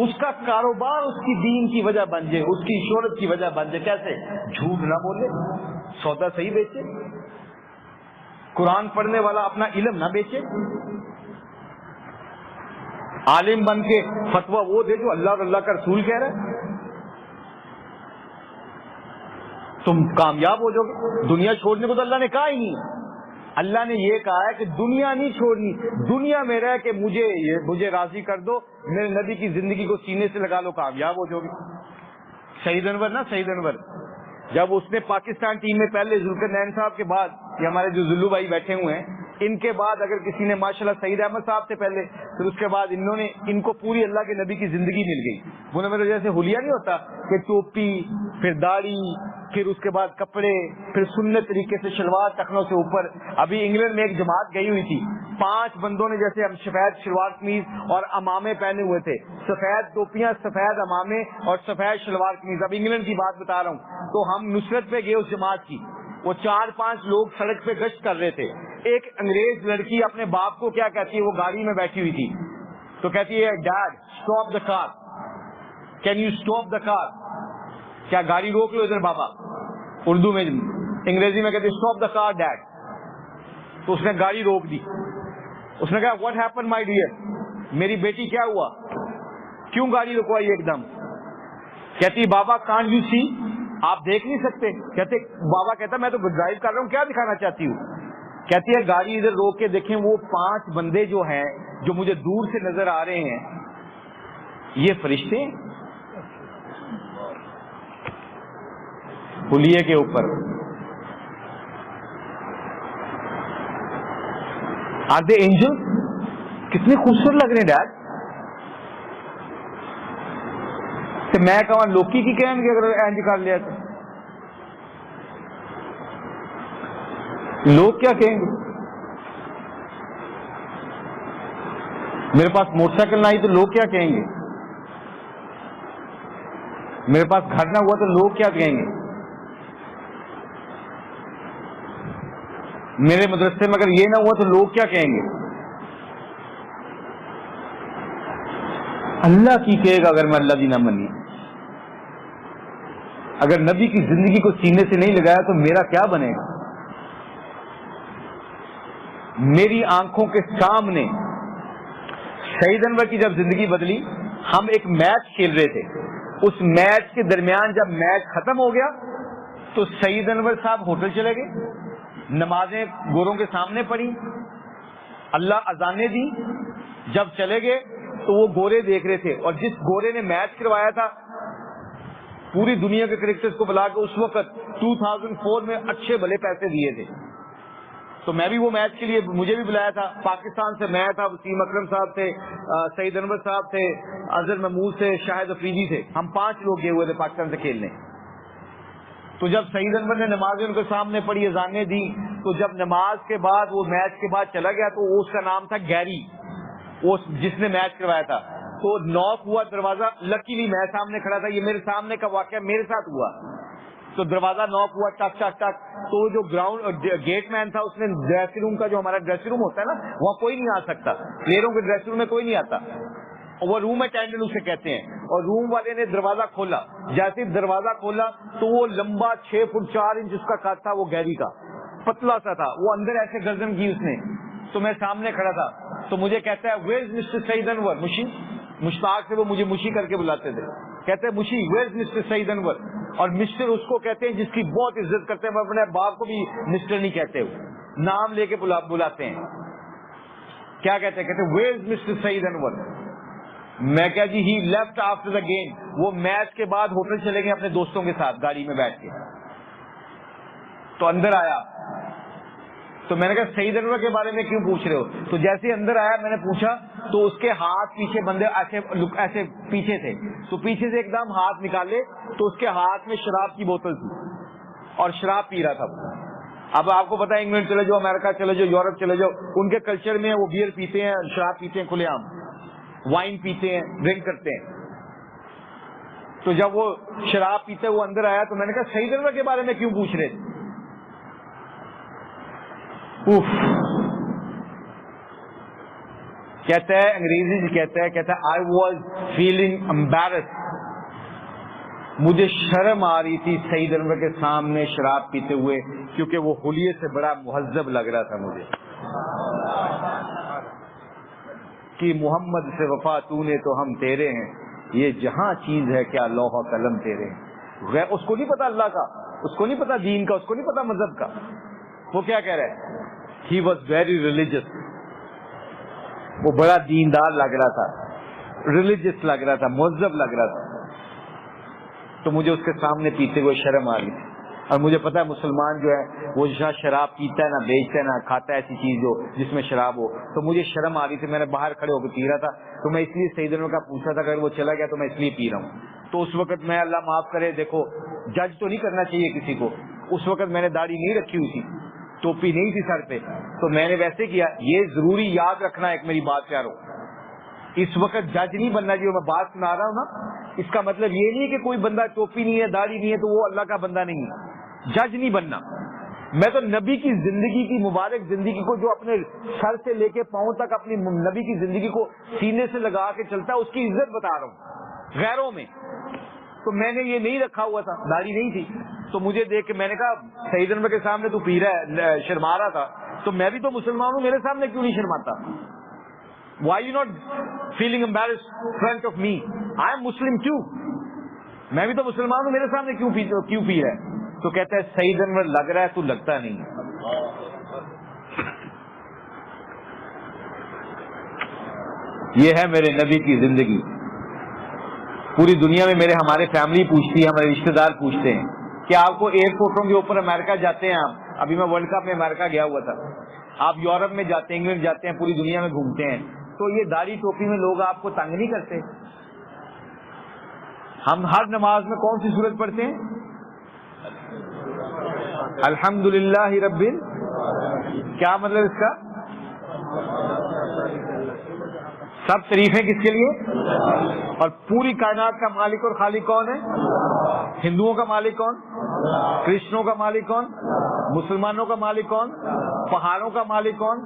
اس کا کاروبار اس کی دین کی وجہ بن جائے, اس کی شہرت کی وجہ بن جائے. کیسے؟ جھوٹ نہ بولے, سودا صحیح بیچے, قرآن پڑھنے والا اپنا علم نہ بیچے, عالم بن کے فتویٰ وہ دے جو اللہ اور اللہ کا رسول کہہ رہا ہے, تم کامیاب ہو جاؤ گے. دنیا چھوڑنے کو تو اللہ نے کہا ہی نہیں, اللہ نے یہ کہا ہے کہ دنیا نہیں چھوڑنی, دنیا میں رہ کے مجھے راضی کر دو, میرے نبی کی زندگی کو سینے سے لگا لو, کامیاب ہو جاؤ گے. شہید انور جب اس نے پاکستان ٹیم میں پہلے ذوالقرنین صاحب کے بعد, یہ ہمارے جو زلو بھائی بیٹھے ہوئے ہیں, ان کے بعد اگر کسی نے ماشاءاللہ سعید احمد صاحب سے پہلے، پھر اس کے بعد انہوں نے، ان کو پوری اللہ کے نبی کی زندگی مل گئی. وہ میرے جیسے حلیہ نہیں ہوتا کہ ٹوپی، پھر داڑھی، پھر اس کے بعد کپڑے، پھر سنت طریقے سے شلوار ٹخنوں سے اوپر. ابھی انگلینڈ میں ایک جماعت گئی ہوئی تھی، 5 بندوں نے جیسے ہم سفید شلوار قمیض اور امامے پہنے ہوئے تھے، سفید ٹوپیاں، سفید امامے اور سفید شلوار قمیض. اب انگلینڈ کی بات بتا رہا ہوں. تو ہم نصرت پہ گئے اس جماعت کی، وہ 4-5 لوگ سڑک پہ گشت کر رہے تھے. ایک انگریز لڑکی اپنے باپ کو کیا کہتی ہے، وہ گاڑی میں بیٹھی ہوئی تھی، تو کہتی ہے dad stop the car, can you stop the car, کیا گاڑی روک لو ادھر بابا. اردو میں، انگریزی میں کہتے اسٹاپ دا کار ڈیڈ. تو اس نے گاڑی روک دی. اس نے کہا واٹ ہیپن مائی ڈیئر، میری بیٹی کیا ہوا، کیوں گاڑی رکوائی ایک دم. کہتی بابا کانٹ یو سی، آپ دیکھ نہیں سکتے. کہتے بابا کہتا میں تو ڈرائیو کر رہا ہوں، کیا دکھانا چاہتی ہوں. کہتی ہے گاڑی ادھر روک کے دیکھیں، وہ 5 بندے جو ہیں جو مجھے دور سے نظر آ رہے ہیں، یہ فرشتے ہیں حلیے کے اوپر. Are they angel? کتنے خوبصورت لگ رہے ہیں ڈیڈ. تو میں کہاں لوکی کی کہیں گے اگر اینج کر لیا تو لوگ کیا کہیں گے. میرے پاس موٹر سائیکل نہ آئی تو لوگ کیا کہیں گے. میرے پاس گھر نہ ہوا تو لوگ کیا کہیں گے. میرے مدرسے میں اگر یہ نہ ہوا تو لوگ کیا کہیں گے. اللہ کی کہے گا اگر میں اللہ کی نہ مانی. اگر نبی کی زندگی کو سینے سے نہیں لگایا تو میرا کیا بنے گا. میری آنکھوں کے سامنے سعید انور کی جب زندگی بدلی، ہم ایک میچ کھیل رہے تھے، اس میچ کے درمیان جب میچ ختم ہو گیا تو سعید انور صاحب ہوٹل چلے گئے، نمازیں گوروں کے سامنے پڑھی، اللہ اذانیں دی. جب چلے گئے تو وہ گورے دیکھ رہے تھے، اور جس گورے نے میچ کروایا تھا پوری دنیا کے کرکٹرز کو بلا کے اس وقت 2004 میں اچھے بھلے پیسے دیے تھے. تو میں بھی وہ میچ کے لیے مجھے بھی بلایا تھا. پاکستان سے میں تھا، وسیم اکرم صاحب تھے، سعید انور صاحب تھے، اظہر محمود تھے، شاہد افریدی تھے. ہم 5 لوگ گئے ہوئے تھے پاکستان سے کھیلنے. تو جب سعید انور نے نمازیں ان کے سامنے پڑھی، اذانیں دی، تو جب نماز کے بعد وہ میچ کے بعد چلا گیا تو اس کا نام تھا گیری، وہ جس نے میچ کروایا تھا. تو ناک ہوا دروازہ، لکیلی میں سامنے کھڑا تھا، یہ میرے سامنے کا واقعہ میرے ساتھ ہوا. تو دروازہ ناک ہوا، ٹک ٹک ٹک. تو جو گراؤنڈ گیٹ مین تھا اس نے ڈریسنگ روم کا، جو ہمارا ڈریسنگ روم ہوتا ہے نا، وہاں کوئی نہیں آ سکتا، پلیئروں کے ڈریسنگ روم میں کوئی نہیں آتا، وہ روم اٹینڈنٹ اسے کہتے ہیں. اور روم والے نے دروازہ کھولا، جیسے دروازہ کھولا تو وہ لمبا 6 فٹ 4 انچ اس کا قد تھا، وہ گیری کا پتلا سا تھا، وہ اندر ایسے گردن کی اس نے. تو میں سامنے کھڑا تھا، تو مجھے کہتا ہے ویئر از مسٹر سعید انور. مشی، مشتاق سے وہ مجھے مشی کر کے بلاتے تھے. کہتے ہیں مشی ویئر از مسٹر سعید انور. اور مسٹر اس کو کہتے ہیں جس کی بہت عزت کرتے ہیں. وہ اپنے باپ کو بھی مسٹر نہیں کہتے، نام لے کے بلاتے ہیں. کیا کہتے ہیں؟ کہتے ہیں ویئر از مسٹر سعید انور. میں کہا جی he left after the game. وہ میچ کے بعد ہوٹل چلے گئے اپنے دوستوں کے ساتھ گاڑی میں بیٹھ کے. تو اندر آیا تو میں نے کہا سعید انور کے بارے میں کیوں پوچھ رہے ہو؟ تو جیسے اندر آیا میں نے پوچھا تو اس کے ہاتھ پیچھے بندے ایسے پیچھے تھے، تو پیچھے سے ایک دم ہاتھ نکالے تو اس کے ہاتھ میں شراب کی بوتل تھی اور شراب پی رہا تھا. اب آپ کو پتا ہے انگلینڈ چلے جاؤ، امریکہ چلے جاؤ، یورپ چلے جاؤ، ان کے کلچر میں وہ بیئر پیتے ہیں، شراب پیتے ہیں کھلے عام، وائن پیتے ہیں، ڈرنک کرتے ہیں. تو جب وہ شراب پیتے وہ اندر آیا تو میں نے کہا سعید انور کے بارے میں کیوں پوچھ رہے تھے؟ کہتا ہے انگریزی سے کہتا ہے آئی واز فیلنگ امبیرس. مجھے شرم آ رہی تھی سعید انور کے سامنے شراب پیتے ہوئے، کیونکہ وہ حلیے سے بڑا مہذب لگ رہا تھا مجھے. کہ محمد سے وفا تو نے تو ہم تیرے ہیں، یہ جہاں چیز ہے کیا لوح و قلم تیرے ہیں. اس کو نہیں پتا اللہ کا، اس کو نہیں پتا دین کا، اس کو نہیں پتا مذہب کا. وہ کیا کہہ رہا ہے؟ He was very religious. وہ بڑا دیندار لگ رہا تھا، ریلیجس لگ رہا تھا، مہذب لگ رہا تھا. تو مجھے اس کے سامنے پیتے ہوئے شرم آ رہی تھی. اور مجھے پتا ہے مسلمان جو ہے وہ نہ شراب پیتا ہے، نہ بیچتا ہے، نہ کھاتا ہے ایسی چیز جو جس میں شراب ہو. تو مجھے شرم آ رہی تھی، میں نے باہر کھڑے ہو کے پی رہا تھا، تو میں اس لیے سیدنا کا پوچھا تھا، اگر وہ چلا گیا تو میں اس لیے پی رہا ہوں. تو اس وقت میں، اللہ معاف کرے، دیکھو جج تو نہیں کرنا چاہیے کسی کو، اس وقت میں نے داڑھی نہیں رکھی ہوئی تھی، ٹوپی نہیں تھی سر پہ، تو میں نے ویسے کیا. یہ ضروری یاد رکھنا ایک میری بات پیارو، اس وقت جج نہیں بننا چاہیے. میں بات سنا رہا ہوں نا، اس کا مطلب یہ نہیں ہے کہ کوئی بندہ ٹوپی نہیں ہے، داڑھی نہیں ہے تو وہ اللہ کا بندہ نہیں ہے. جج نہیں بننا. میں تو نبی کی زندگی کی، مبارک زندگی کو، جو اپنے سر سے لے کے پاؤں تک اپنی نبی کی زندگی کو سینے سے لگا کے چلتا ہے، اس کی عزت بتا رہا ہوں غیروں میں. تو میں نے یہ نہیں رکھا ہوا تھا، داڑھی نہیں تھی، تو مجھے دیکھ کے میں نے کہا سعید انور کے سامنے تو پی رہا ہے، شرما رہا تھا، تو میں بھی تو مسلمان ہوں، میرے سامنے کیوں نہیں شرماتا؟ Why you not feeling embarrassed in front of me? I am Muslim too. میں بھی تو مسلمان ہوں، میرے سامنے کیوں پی رہا ہے؟ تو کہتا ہے سعید انور لگ رہا ہے تو لگتا نہیں. یہ ہے میرے نبی کی زندگی. پوری دنیا میں ہمارے فیملی پوچھتی ہے، ہمارے رشتہ دار پوچھتے ہیں کہ آپ کو ایئرپورٹوں کے اوپر امریکہ جاتے ہیں آپ، ابھی میں ورلڈ کپ میں امریکہ گیا ہوا تھا، آپ یورپ میں جاتے ہیں، انگلینڈ جاتے ہیں، پوری دنیا میں گھومتے ہیں، تو یہ داڑھی ٹوپی میں لوگ آپ کو تنگ نہیں کرتے؟ ہم ہر نماز میں کون سی سورت پڑھتے ہیں؟ الحمدللہ رب کیا مطلب اس کا؟ سب تعریفیں کس کے لیے؟ اور پوری کائنات کا مالک اور خالق کون ہے؟ ہندوؤں کا مالک کون؟ کرسچنوں کا مالک کون؟ مسلمانوں کا مالک کون؟ پہاڑوں کا مالک کون؟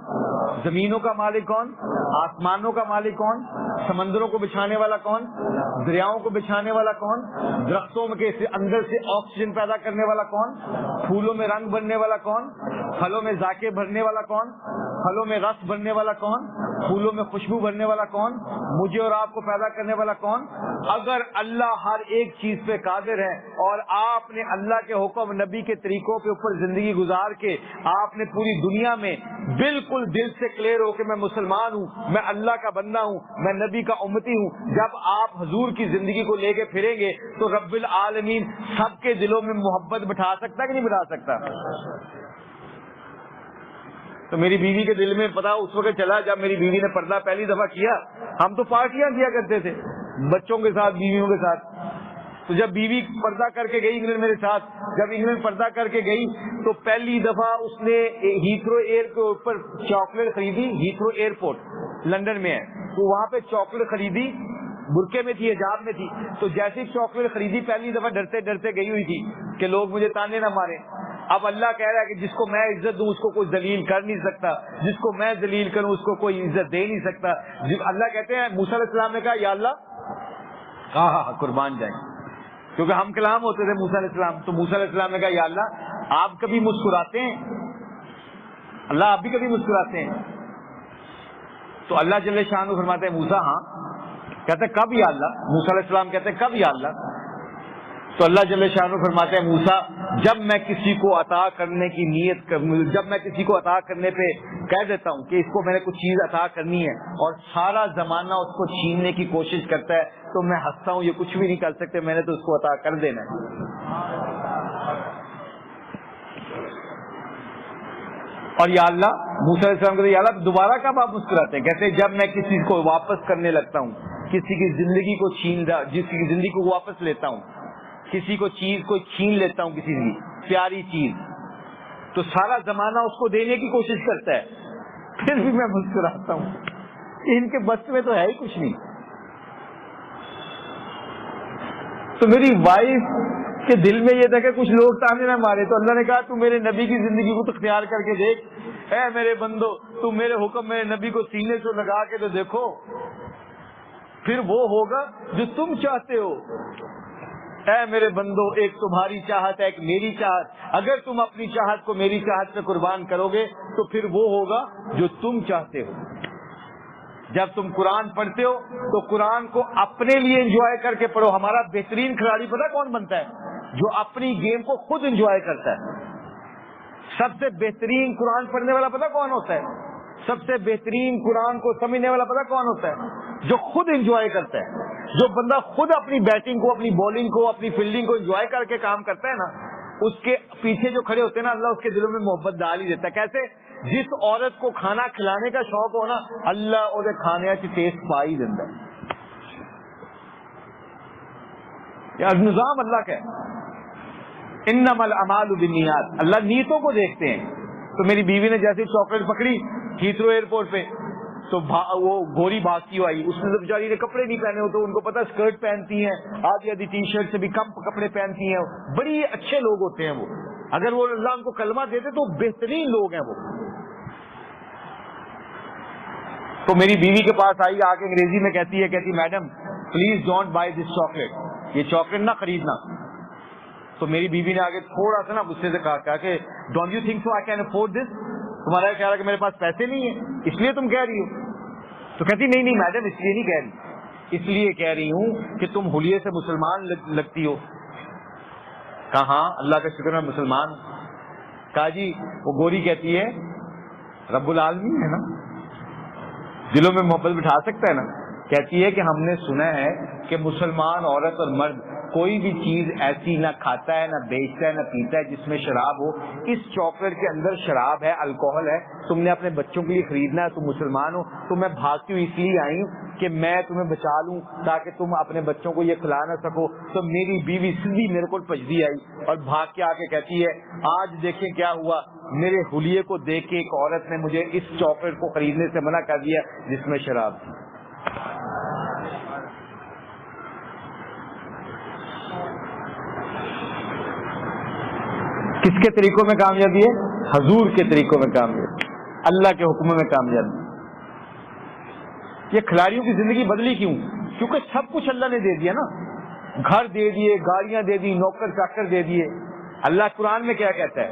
زمینوں کا مالک کون؟ آسمانوں کا مالک کون؟ سمندروں کو بچھانے والا کون؟ دریاؤں کو بچھانے والا کون؟ درختوں کے اندر سے آکسیجن پیدا کرنے والا کون؟ پھولوں میں رنگ بھرنے والا کون؟ پھلوں میں ذائقے بھرنے والا کون؟ پھلوں میں رس بھرنے والا کون؟ پھولوں میں خوشبو بھرنے والا کون؟ مجھے اور آپ کو پیدا کرنے والا کون؟ اگر اللہ ہر ایک چیز پہ قادر ہے اور آپ نے اللہ کے حکم، نبی کے طریقوں کے اوپر زندگی گزار کے آپ نے پوری دنیا میں بالکل دل سے کلیئر ہو کہ میں مسلمان ہوں، میں اللہ کا بندہ ہوں، میں نبی کا امتی ہوں، جب آپ حضور کی زندگی کو لے کے پھریں گے تو رب العالمین سب کے دلوں میں محبت بٹھا سکتا کہ نہیں بٹھا سکتا؟ تو میری بیوی کے دل میں پتا اس وقت چلا جب میری بیوی نے پردہ پہلی دفعہ کیا. ہم تو پارٹیاں کیا کرتے تھے بچوں کے ساتھ، بیویوں کے ساتھ. تو جب بیوی پردہ کر کے گئی انگلینڈ میرے ساتھ، جب انگلینڈ پردہ کر کے گئی تو پہلی دفعہ اس نے ہیتھرو ایئر کے اوپر چاکلیٹ خریدی. ہیتھرو ایئرپورٹ لندن میں ہے، تو وہاں پہ چاکلیٹ خریدی، برقعے میں تھی، حجاب میں تھی. تو جیسی چاکلیٹ خریدی پہلی دفعہ ڈرتے ڈرتے گئی ہوئی تھی کہ لوگ مجھے تانے نہ مارے. اب اللہ کہہ رہا ہے کہ جس کو میں عزت دوں اس کو کوئی ذلیل کر نہیں سکتا، جس کو میں ذلیل کروں اس کو کوئی عزت دے نہیں سکتا. اللہ کہتے ہیں، موسیٰ علیہ السلام نے کہا یا اللہ، ہاں قربان جائیں، کیونکہ ہم کلام ہوتے تھے موسیٰ علیہ السلام. تو موسیٰ علیہ السلام نے کہا یا اللہ آپ کبھی مسکراتے ہیں؟ اللہ آپ بھی کبھی مسکراتے ہیں؟ تو اللہ جل شانہ فرماتے ہیں موسیٰ ہاں. کہتے ہیں کب یا اللہ؟ موسیٰ علیہ السلام کہتے ہیں کب یا اللہ؟ تو اللہ جل شانہ فرماتے ہیں موسیٰ جب میں کسی کو عطا کرنے کی نیت جب میں کسی کو عطا کرنے پہ کہہ دیتا ہوں کہ اس کو میں نے کچھ چیز عطا کرنی ہے اور سارا زمانہ اس کو چھیننے کی کوشش کرتا ہے تو میں ہنستا ہوں، یہ کچھ بھی نہیں کر سکتے، میں نے تو اس کو عطا کر دینا ہے. اور یا اللہ، موسیٰ علیہ السلام کہتے ہیں یا اللہ دوبارہ کب آپ مسکراتے ہیں؟ کہتے ہیں جب میں کسی کو واپس کرنے لگتا ہوں، کسی کی زندگی کو جس کی زندگی کو واپس لیتا ہوں، کسی کو چیز کو چھین لیتا ہوں، کسی کی پیاری چیز، تو سارا زمانہ اس کو دینے کی کوشش کرتا ہے، پھر بھی میں مسکراتا ہوں. ان کے بس میں تو ہے ہی کچھ نہیں. تو میری وائف کے دل میں یہ تھا کہ کچھ لوگ تانے نہ مارے، تو اللہ نے کہا تو میرے نبی کی زندگی کو تو اختیار کر کے دیکھ، اے میرے بندو تو میرے حکم میرے نبی کو سینے سے لگا کے تو دیکھو، پھر وہ ہوگا جو تم چاہتے ہو. اے میرے بندو ایک تمہاری چاہت ہے، ایک میری چاہت، اگر تم اپنی چاہت کو میری چاہت پہ قربان کرو گے تو پھر وہ ہوگا جو تم چاہتے ہو. جب تم قرآن پڑھتے ہو تو قرآن کو اپنے لیے انجوائے کر کے پڑھو. ہمارا بہترین کھلاڑی پتہ کون بنتا ہے؟ جو اپنی گیم کو خود انجوائے کرتا ہے. سب سے بہترین قرآن پڑھنے والا پتہ کون ہوتا ہے؟ سب سے بہترین قرآن کو سمجھنے والا پتہ کون ہوتا ہے؟ جو خود انجوائے کرتا ہے. جو بندہ خود اپنی بیٹنگ کو، اپنی بولنگ کو، اپنی فیلڈنگ کو انجوائے کر کے کام کرتا ہے نا، اس کے پیچھے جو کھڑے ہوتے ہیں نا اللہ اس کے دلوں میں محبت ڈال ہی دیتا ہے. کیسے؟ جس عورت کو کھانا کھلانے کا شوق ہو نا اللہ اور کھانے کی ٹیسٹ پا ہی دیتا ہے. یہ نظام اللہ کا ہے. انما الاعمال بالنیات، اللہ نیتوں کو دیکھتے ہیں. تو میری بیوی نے جیسے چاکلیٹ پکڑی ہیتھرو ایئرپورٹ پہ تو وہ گوری بھاگتی ہوئی آئی. اس نے تو بیچاری نے کپڑے نہیں پہنے ہوتے، ان کو پتا اسکرٹ پہنتی ہیں، آدھی آدھی ٹی شرٹ سے بھی کم کپڑے پہنتی ہیں. بڑی اچھے لوگ ہوتے ہیں وہ، اگر وہ اللہ ان کو کلمہ دیتے تو بہترین لوگ ہیں وہ. تو میری بیوی کے پاس آئی، آ کے انگریزی میں کہتی ہے madam please don't by this chocolate, یہ چاکلیٹ نہ خریدنا. تو میری بیوی نے آگے تھوڑا سا نا غصے سے کہا کہ don't you think so I can afford this, تمہارا خیال ہے کہ میرے پاس پیسے نہیں ہیں اس لیے تم کہہ رہی ہو؟ تو کہتی نہیں میڈم اس لیے نہیں کہہ رہی، اس لیے کہہ رہی ہوں کہ تم حلیے سے مسلمان لگتی ہو. کہا ہاں اللہ کا شکر ہے مسلمان. کہا جی وہ گوری کہتی ہے رب العالمین ہے نا، دلوں میں محبت بٹھا سکتا ہے نا. کہتی ہے کہ ہم نے سنا ہے کہ مسلمان عورت اور مرد کوئی بھی چیز ایسی نہ کھاتا ہے، نہ بیچتا ہے، نہ پیتا ہے جس میں شراب ہو. اس چاکلیٹ کے اندر شراب ہے، الکوہل ہے، تم نے اپنے بچوں کے لیے خریدنا ہے، تم مسلمان ہو. تو میں بھاگتی ہوں اس لیے آئی ہوں کہ میں تمہیں بچا لوں تاکہ تم اپنے بچوں کو یہ کھلا نہ سکو. تو میری بیوی سیدھی میرے کو پجدی آئی اور بھاگ کے آ کے کہتی ہے آج دیکھیں کیا ہوا، میرے حلیے کو دیکھ کے ایک عورت نے مجھے اس چاکلیٹ کو خریدنے سے منع کر دیا جس میں شراب تھی. کس کے طریقوں میں کامیابی ہے؟ حضور کے طریقوں میں کامیابی، اللہ کے حکموں میں کامیابی. یہ کھلاڑیوں کی زندگی بدلی کیوں؟ کیونکہ سب کچھ اللہ نے دے دیا نا، گھر دے دیے، گاڑیاں دے دی، نوکر چاکر دے دیے. اللہ قرآن میں کیا کہتا ہے؟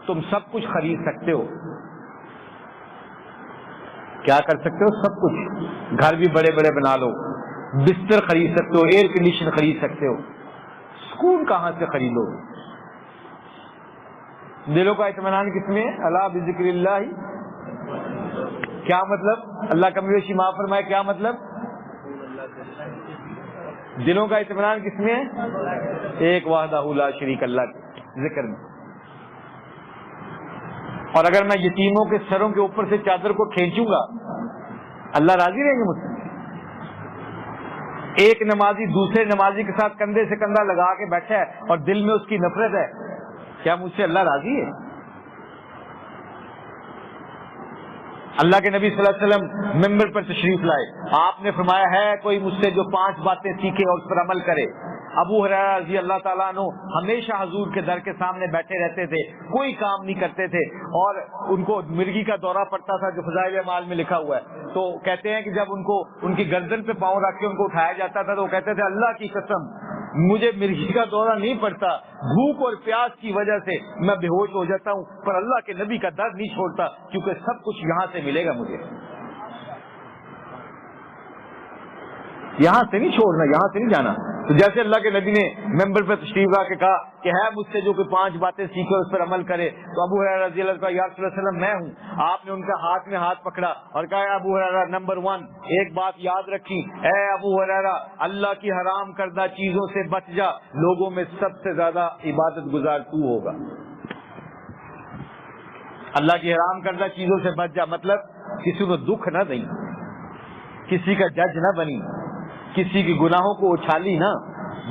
تم سب کچھ خرید سکتے ہو. کیا کر سکتے ہو؟ سب کچھ. گھر بھی بڑے بڑے بنا لو، بستر خرید سکتے ہو، ایئر کنڈیشن خرید سکتے ہو. سکون کہاں سے خریدو؟ دلوں کا اطمینان کس میں ہے؟ اللہ بذکر اللہ. کیا مطلب؟ اللہ کمی بیشی معاف فرمائے. کیا مطلب؟ دلوں کا اطمینان کس میں ہے؟ ایک وحدہ لا شریک اللہ کے ذکر میں. اور اگر میں یتیموں کے سروں کے اوپر سے چادر کو کھینچوں گا اللہ راضی رہیں گے مجھ سے؟ ایک نمازی دوسرے نمازی کے ساتھ کندھے سے کندھا لگا کے بیٹھا ہے اور دل میں اس کی نفرت ہے، کیا مجھ سے اللہ راضی ہے؟ اللہ کے نبی صلی اللہ علیہ وسلم ممبر پر تشریف لائے، آپ نے فرمایا ہے کوئی مجھ سے جو 5 باتیں سیکھے اور اس پر عمل کرے. ابو ہریرہ رضی اللہ تعالیٰ عنہ ہمیشہ حضور کے در کے سامنے بیٹھے رہتے تھے، کوئی کام نہیں کرتے تھے، اور ان کو مرغی کا دورہ پڑتا تھا جو فضائل اعمال میں لکھا ہوا ہے. تو کہتے ہیں کہ جب ان کو ان کی گردن پہ پاؤں رکھ کے ان کو اٹھایا جاتا تھا تو وہ کہتے تھے اللہ کی قسم مجھے مرغی کا دورہ نہیں پڑتا، بھوک اور پیاس کی وجہ سے میں بے ہوش ہو جاتا ہوں، پر اللہ کے نبی کا در نہیں چھوڑتا کیونکہ سب کچھ یہاں سے ملے گا مجھے. یہاں سے نہیں چھوڑنا، یہاں سے نہیں جانا. تو جیسے اللہ کے نبی نے ممبر پر تشریف لا کے کہا کہ ہے مجھ سے جو کوئی 5 باتیں سیکھے اس پر عمل کرے، تو ابو ہریرہ رضی اللہ عنہ یا رسول اللہ صلی اللہ علیہ وسلم میں ہوں. آپ نے ان کا ہاتھ میں ہاتھ پکڑا اور کہا ابو ہریرہ نمبر 1 ایک بات یاد رکھی، اے ابو ہریرہ اللہ کی حرام کردہ چیزوں سے بچ جا، لوگوں میں سب سے زیادہ عبادت گزار تو ہوگا. اللہ کی حرام کردہ چیزوں سے بچ جا مطلب کسی کو دکھ نہ دیں، کسی کا جج نہ بنی، کسی کی گناہوں کو اچھالی نہ،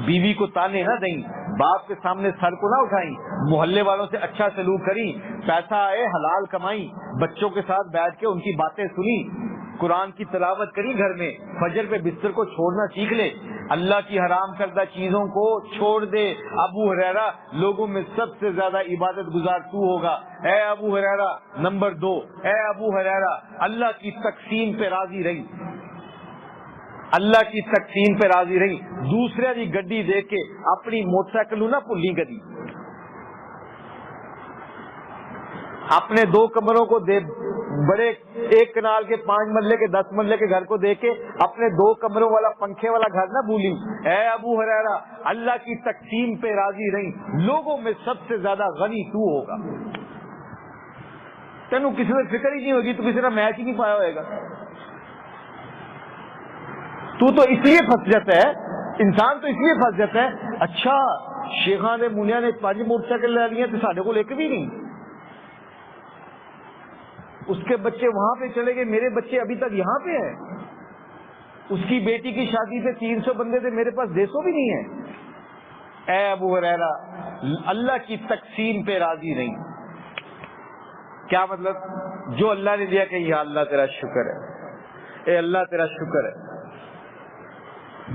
بیوی کو تانے نہ دیں، باپ کے سامنے سر کو نہ اٹھائیں، محلے والوں سے اچھا سلوک کریں، پیسہ آئے حلال کمائیں، بچوں کے ساتھ بیٹھ کے ان کی باتیں سنیں، قرآن کی تلاوت کری گھر میں، فجر پہ بستر کو چھوڑنا سیکھ لے، اللہ کی حرام کردہ چیزوں کو چھوڑ دے. ابو ہریرہ لوگوں میں سب سے زیادہ عبادت گزار تو ہوگا. اے ابو ہریرہ نمبر 2 اے ابو ہریرہ اللہ کی تقسیم پہ راضی رہی، اللہ کی تقسیم پہ راضی رہی. دوسرے دی گڈی دیکھ کے اپنی موٹر سائیکل نہ بھولی گدی، اپنے 2 کمروں کو دے، بڑے 1 کنال کے 5 مرلے کے 10 مرلے کے گھر کو دیکھ کے اپنے 2 کمروں والا پنکھے والا گھر نہ بھولی. اے ابو ہریرہ اللہ کی تقسیم پہ راضی رہی، لوگوں میں سب سے زیادہ غنی تو ہوگا. تینوں کسی سے فکر ہی نہیں ہوگی، تو کسی نے میچ ہی نہیں پایا ہوئے گا. تو اس لیے پھنس جاتا ہے انسان، تو اس لیے پھنس جاتا ہے اچھا شیخاں دے منیا نے 5 موٹر سائیکل لے لیے تو سارے کو ایک بھی نہیں. اس کے بچے وہاں پہ چلے گئے, میرے بچے ابھی تک یہاں پہ ہیں. اس کی بیٹی کی شادی سے 300 بندے تھے, میرے پاس 150 بھی نہیں ہے. اے ابو ہریرہ, اللہ کی تقسیم پہ راضی نہیں. کیا مطلب؟ جو اللہ نے دیا کہ یا اللہ تیرا شکر ہے, اے اللہ تیرا شکر ہے.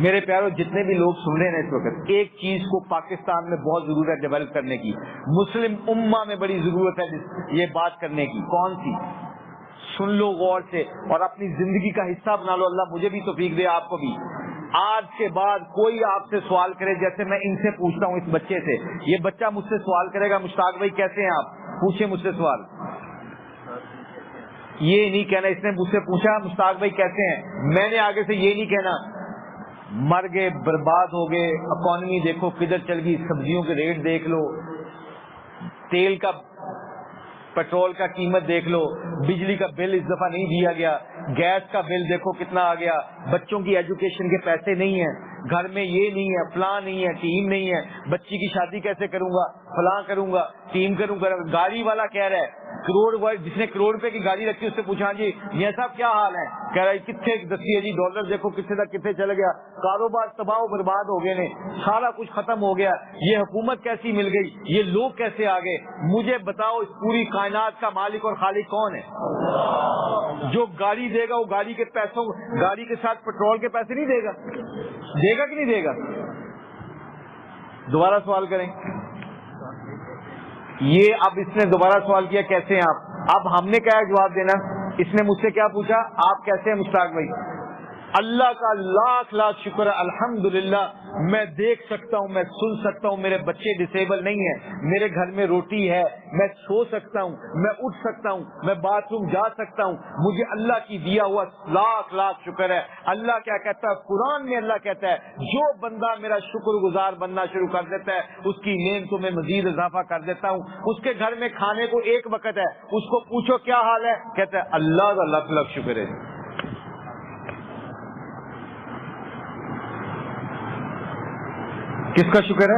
میرے پیاروں, جتنے بھی لوگ سن رہے ہیں اس وقت, ایک چیز کو پاکستان میں بہت ضرورت ہے ڈیولپ کرنے کی, مسلم امہ میں بڑی ضرورت ہے یہ بات کرنے کی. کون سی؟ سن لو غور سے اور اپنی زندگی کا حصہ بنا لو. اللہ مجھے بھی توفیق دے, آپ کو بھی. آج کے بعد کوئی آپ سے سوال کرے, جیسے میں ان سے پوچھتا ہوں, اس بچے سے, یہ بچہ مجھ سے سوال کرے گا, مشتاق بھائی کیسے ہیں آپ, پوچھیں مجھ سے سوال. یہ نہیں کہنا اس نے مجھ سے پوچھا مشتاق بھائی کیسے ہیں, میں نے آگے سے یہ نہیں کہنا مر گئے, برباد ہو گئے, اکانومی دیکھو کدھر چل گئی, سبزیوں کے ریٹ دیکھ لو, تیل کا پیٹرول کا قیمت دیکھ لو, بجلی کا بل اس دفعہ نہیں دیا گیا, گیس کا بل دیکھو کتنا آ گیا, بچوں کی ایجوکیشن کے پیسے نہیں ہیں, گھر میں یہ نہیں ہے, فلاں نہیں ہے, ٹیم نہیں ہے, بچی کی شادی کیسے کروں گا, فلاں کروں گا, ٹیم کروں گا. گاڑی والا کہہ رہا ہے, کروڑ, جس نے کروڑ روپے کی گاڑی رکھی اس سے پوچھا جی یہ صاحب کیا حال ہے, کہہ رہا ہے کتنے دسی ہے جی, ڈالر دیکھو کتنے تک کتنے چل گیا, کاروبار تباہ و برباد ہو گئے نے, سارا کچھ ختم ہو گیا, یہ حکومت کیسی مل گئی, یہ لوگ کیسے آ گئے. مجھے بتاؤ اس پوری کائنات کا مالک اور خالق کون ہے؟ جو گاڑی دے گا وہ گاڑی کے پیسوں, گاڑی کے ساتھ پیٹرول کے پیسے نہیں دے گا, دے گا کہ نہیں دے گا؟ دوبارہ سوال کریں. یہ اب اس نے دوبارہ سوال کیا کیسے ہیں آپ, اب ہم نے کیا جواب دینا؟ اس نے مجھ سے کیا پوچھا, آپ کیسے ہیں مشتاق بھائی؟ اللہ کا لاکھ لاکھ شکر ہے, الحمدللہ میں دیکھ سکتا ہوں, میں سن سکتا ہوں, میرے بچے ڈسیبل نہیں ہیں, میرے گھر میں روٹی ہے, میں سو سکتا ہوں, میں اٹھ سکتا ہوں, میں باتھ روم جا سکتا ہوں, مجھے اللہ کی دیا ہوا لاکھ لاکھ شکر ہے. اللہ کیا کہتا ہے قرآن میں؟ اللہ کہتا ہے جو بندہ میرا شکر گزار بننا شروع کر دیتا ہے اس کی نعمتوں میں مزید اضافہ کر دیتا ہوں. اس کے گھر میں کھانے کو ایک وقت ہے, اس کو پوچھو کیا حال ہے, کہتا ہے اللہ کا لاکھ لاکھ شکر ہے. کس کا شکر ہے؟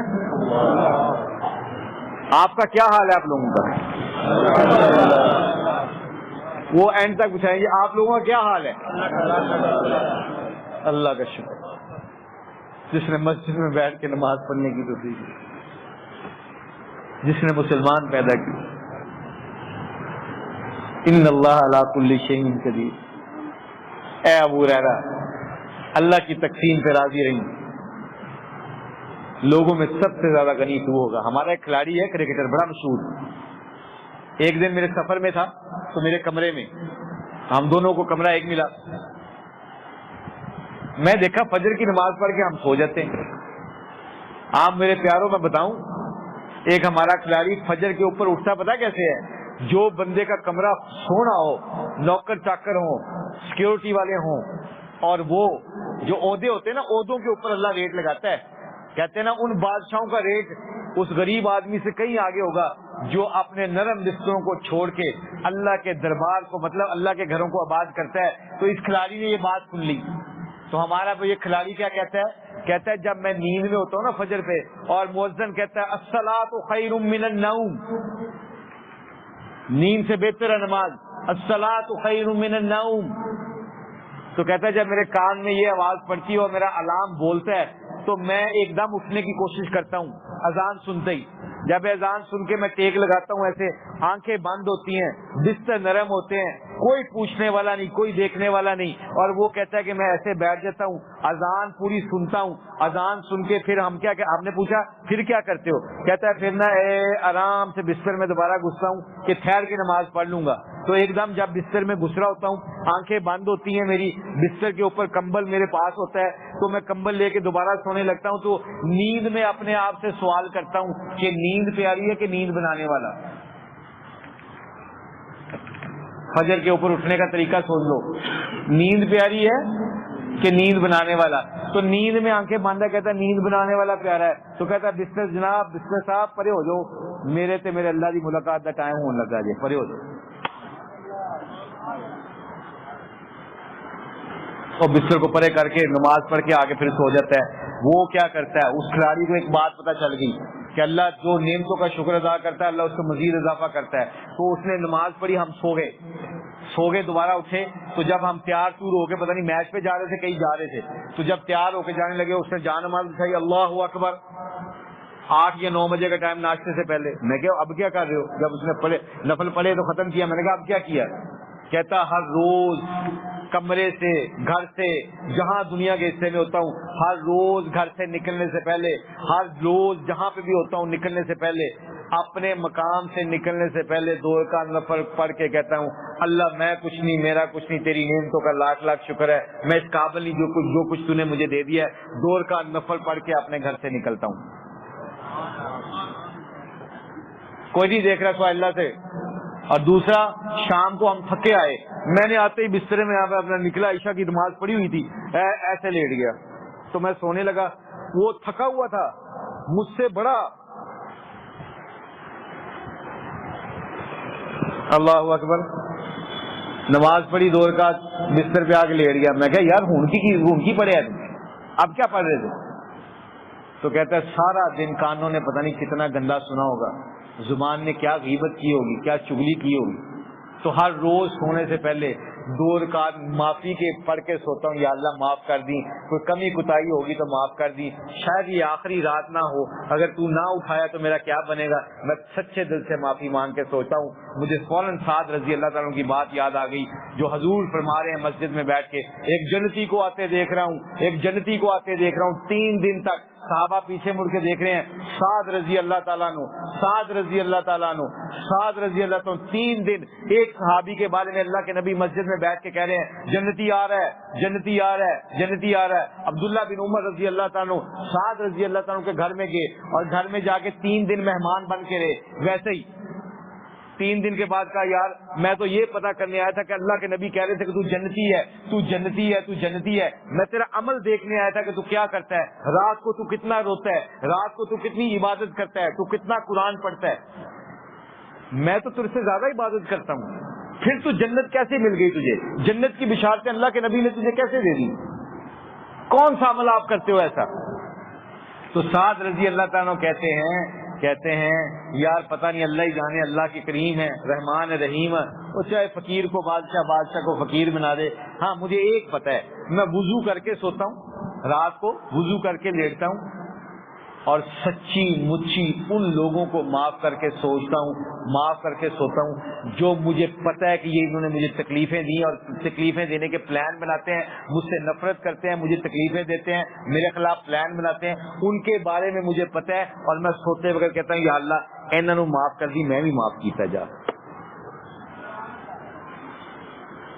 آپ کا کیا حال ہے آپ لوگوں کا؟ وہ اینڈ تک پوچھائیں گے آپ لوگوں کا کیا حال ہے. اللہ کا شکر, جس نے مسجد میں بیٹھ کے نماز پڑھنے کی توفیق دی, جس نے مسلمان پیدا کی. ان اللہ علی کل شیء قدیر. اے ابو ہریرہ, اللہ کی تقسیم پہ راضی رہیں. لوگوں میں سب سے زیادہ غنی تو ہوگا. ہمارا ایک کھلاڑی ہے کرکٹر بڑا مشہور, ایک دن میرے سفر میں تھا تو میرے کمرے میں, ہم دونوں کو کمرہ ایک ملا, میں دیکھا فجر کی نماز پڑھ کے ہم سو جاتے ہیں. آپ میرے پیاروں میں بتاؤں, ایک ہمارا کھلاڑی فجر کے اوپر اٹھتا پتا کیسے ہے؟ جو بندے کا کمرہ سونا ہو, نوکر چاکر ہوں, سیکورٹی والے ہوں, اور وہ جو عہدے ہوتے ہیں نا, عہدوں کے اوپر اللہ ریٹ لگاتا ہے. کہتے ہیں نا ان بادشاہوں کا ریٹ اس غریب آدمی سے کہیں آگے ہوگا جو اپنے نرم بستروں کو چھوڑ کے اللہ کے دربار کو, مطلب اللہ کے گھروں کو آباد کرتا ہے. تو اس کھلاڑی نے یہ بات سن لی. تو ہمارا یہ کھلاڑی کیا کہتا ہے؟ کہتا ہے جب میں نیند میں ہوتا ہوں نا فجر پہ, اور مؤذن کہتا ہے الصلاۃ خیر من النوم, نیند سے بہتر ہے نماز, الصلاۃ خیر من النوم. تو کہتا ہے جب میرے کان میں یہ آواز پڑتی ہے اور میرا الارم بولتا ہے تو میں ایک دم اٹھنے کی کوشش کرتا ہوں اذان سنتے ہی. جب اذان سن کے میں ٹیک لگاتا ہوں, ایسے آنکھیں بند ہوتی ہیں, بستر نرم ہوتے ہیں, کوئی پوچھنے والا نہیں, کوئی دیکھنے والا نہیں, اور وہ کہتا ہے کہ میں ایسے بیٹھ جاتا ہوں, اذان پوری سنتا ہوں. اذان سن کے پھر ہم کیا, آپ نے پوچھا پھر کیا کرتے ہو؟ کہتا ہے پھر نہ آرام سے بستر میں دوبارہ گھستا ہوں کہ ٹھہر کے نماز پڑھ لوں گا. تو ایک دم جب بستر میں گھس رہا ہوتا ہوں, آنکھیں بند ہوتی ہیں میری, بستر کے اوپر کمبل میرے پاس ہوتا ہے, تو میں کمبل لے کے دوبارہ سونے لگتا ہوں. تو نیند میں اپنے آپ سے سوال کرتا ہوں کہ نیند پیاری ہے کہ نیند بنانے والا. فجر کے اوپر اٹھنے کا طریقہ سوچ لو, نیند پیاری ہے کہ نیند بنانے والا. تو نیند میں آنکھیں باندھا کہتا ہے نیند بنانے والا پیارا ہے. تو کہتا ہے بستر جناب, بستر صاحب پرے ہو جاؤ, میرے تے میرے اللہ کی ملاقات کا ٹائم ہونے لگا جی, پرے ہو جاؤ. اور بستر کو پرے کر کے نماز پڑھ کے آگے پھر سو جاتا ہے. وہ کیا کرتا ہے، اس کھلاڑی کو ایک بات پتہ چل گئی کہ اللہ جو نعمتوں کا شکر ادا کرتا ہے اللہ اس کو مزید اضافہ کرتا ہے. تو اس نے نماز پڑھی، ہم سو گئے، دوبارہ اٹھے تو جب ہم تیار تور ہو کے پتہ نہیں میچ پہ جا رہے تھے کہیں جا رہے تھے، تو جب تیار ہو کے جانے لگے اس نے جان نماز اٹھائی، اللہ اکبر، 8 یا 9 بجے کا ٹائم ناشتے سے پہلے. میں کہا اب کیا کر رہے ہو؟ جب اس نے پڑھے نفل پڑھے تو ختم کیا. میں نے کہا اب کیا کیا؟ کہتا ہر روز کمرے سے، گھر سے، جہاں دنیا کے حصے میں ہوتا ہوں، ہر روز گھر سے نکلنے سے پہلے، ہر روز جہاں پہ بھی ہوتا ہوں نکلنے سے پہلے، اپنے مقام سے نکلنے سے پہلے 2 رکعت نفل پڑھ کے کہتا ہوں اللہ میں کچھ نہیں، میرا کچھ نہیں، تیری نعمتوں کا لاکھ لاکھ شکر ہے، میں اس قابل نہیں جو کچھ تو نے مجھے دے دیا ہے. 2 رکعت نفل پڑھ کے اپنے گھر سے نکلتا ہوں. کوئی نہیں دیکھ رہا سوائے اللہ سے. اور دوسرا، شام کو ہم تھکے آئے، میں نے آتے ہی بسترے میں یہاں پہ اپنا نکلا، عشاء کی نماز پڑھی ہوئی تھی، ایسے لیٹ گیا تو میں سونے لگا. وہ تھکا ہوا تھا مجھ سے بڑا. اللہ اکبر، نماز پڑھی 2 رکعت، بستر پہ آ کے لیٹ گیا. میں کہا یار ہون کی پڑھے اب کیا پڑھ رہے تھے؟ تو کہتا ہے سارا دن کانوں نے پتہ نہیں کتنا گندا سنا ہوگا، زبان نے کیا غیبت کی ہوگی، کیا چگلی کی ہوگی. تو ہر روز سونے سے پہلے 2 رکعت معافی کے پڑھ کے سوتا ہوں، یا اللہ معاف کر دی، کوئی کمی کوتاہی ہوگی تو معاف کر دی، شاید یہ آخری رات نہ ہو، اگر تو نہ اٹھایا تو میرا کیا بنے گا. میں سچے دل سے معافی مانگ کے سوچتا ہوں. مجھے فوراً سعد رضی اللہ تعالیٰ کی بات یاد آ گئی جو حضور فرما رہے ہیں مسجد میں بیٹھ کے، ایک جنتی کو آتے دیکھ رہا ہوں، 3 دن تک صحابہ پیچھے مڑ کے دیکھ رہے ہیں. سعد رضی اللہ تعالیٰ عنہ 3 دن ایک صحابی کے بارے میں اللہ کے نبی مسجد میں بیٹھ کے کہہ رہے ہیں جنتی آ رہا ہے. عبداللہ بن عمر رضی اللہ تعالیٰ سعد رضی اللہ تعالیٰ کے گھر میں گئے اور گھر میں جا کے 3 دن مہمان بن کے رہے. ویسے ہی 3 دن کے بعد کہا یار میں تو یہ پتا کرنے آیا تھا کہ اللہ کے نبی کہہ رہے تھے کہ تو جنتی ہے، میں تیرا عمل دیکھنے آیا تھا کہ تو کیا کرتا ہے، رات کو تو کتنا روتا ہے، رات کو تو کتنی عبادت کرتا ہے، تو کتنا قرآن پڑھتا ہے. میں تو تجھ سے زیادہ عبادت کرتا ہوں، پھر تو جنت کیسے مل گئی تجھے؟ جنت کی بشارتیں اللہ کے نبی نے تجھے کیسے دے دی؟ کون سا عمل آپ کرتے ہو ایسا؟ تو سعد رضی اللہ تعالیٰ کہتے ہیں یار پتہ نہیں، اللہ ہی جانے، اللہ کی کریم ہے، رحمان ہے، رحیم ہے، وہ چاہے فقیر کو بادشاہ کو فقیر بنا دے. ہاں مجھے ایک پتہ ہے، میں وضو کر کے سوتا ہوں، رات کو وضو کر کے لیٹتا ہوں اور سچی مچی ان لوگوں کو معاف کر کے سوتا ہوں جو مجھے پتہ ہے کہ یہ انہوں نے مجھے تکلیفیں دی اور تکلیفیں دینے کے پلان بناتے ہیں، مجھ سے نفرت کرتے ہیں، مجھے تکلیفیں دیتے ہیں، میرے خلاف پلان بناتے ہیں. ان کے بارے میں مجھے پتہ ہے اور میں سوتے وقت کہتا ہوں یا اللہ انہوں معاف کر دی، میں بھی معاف کیتا جا.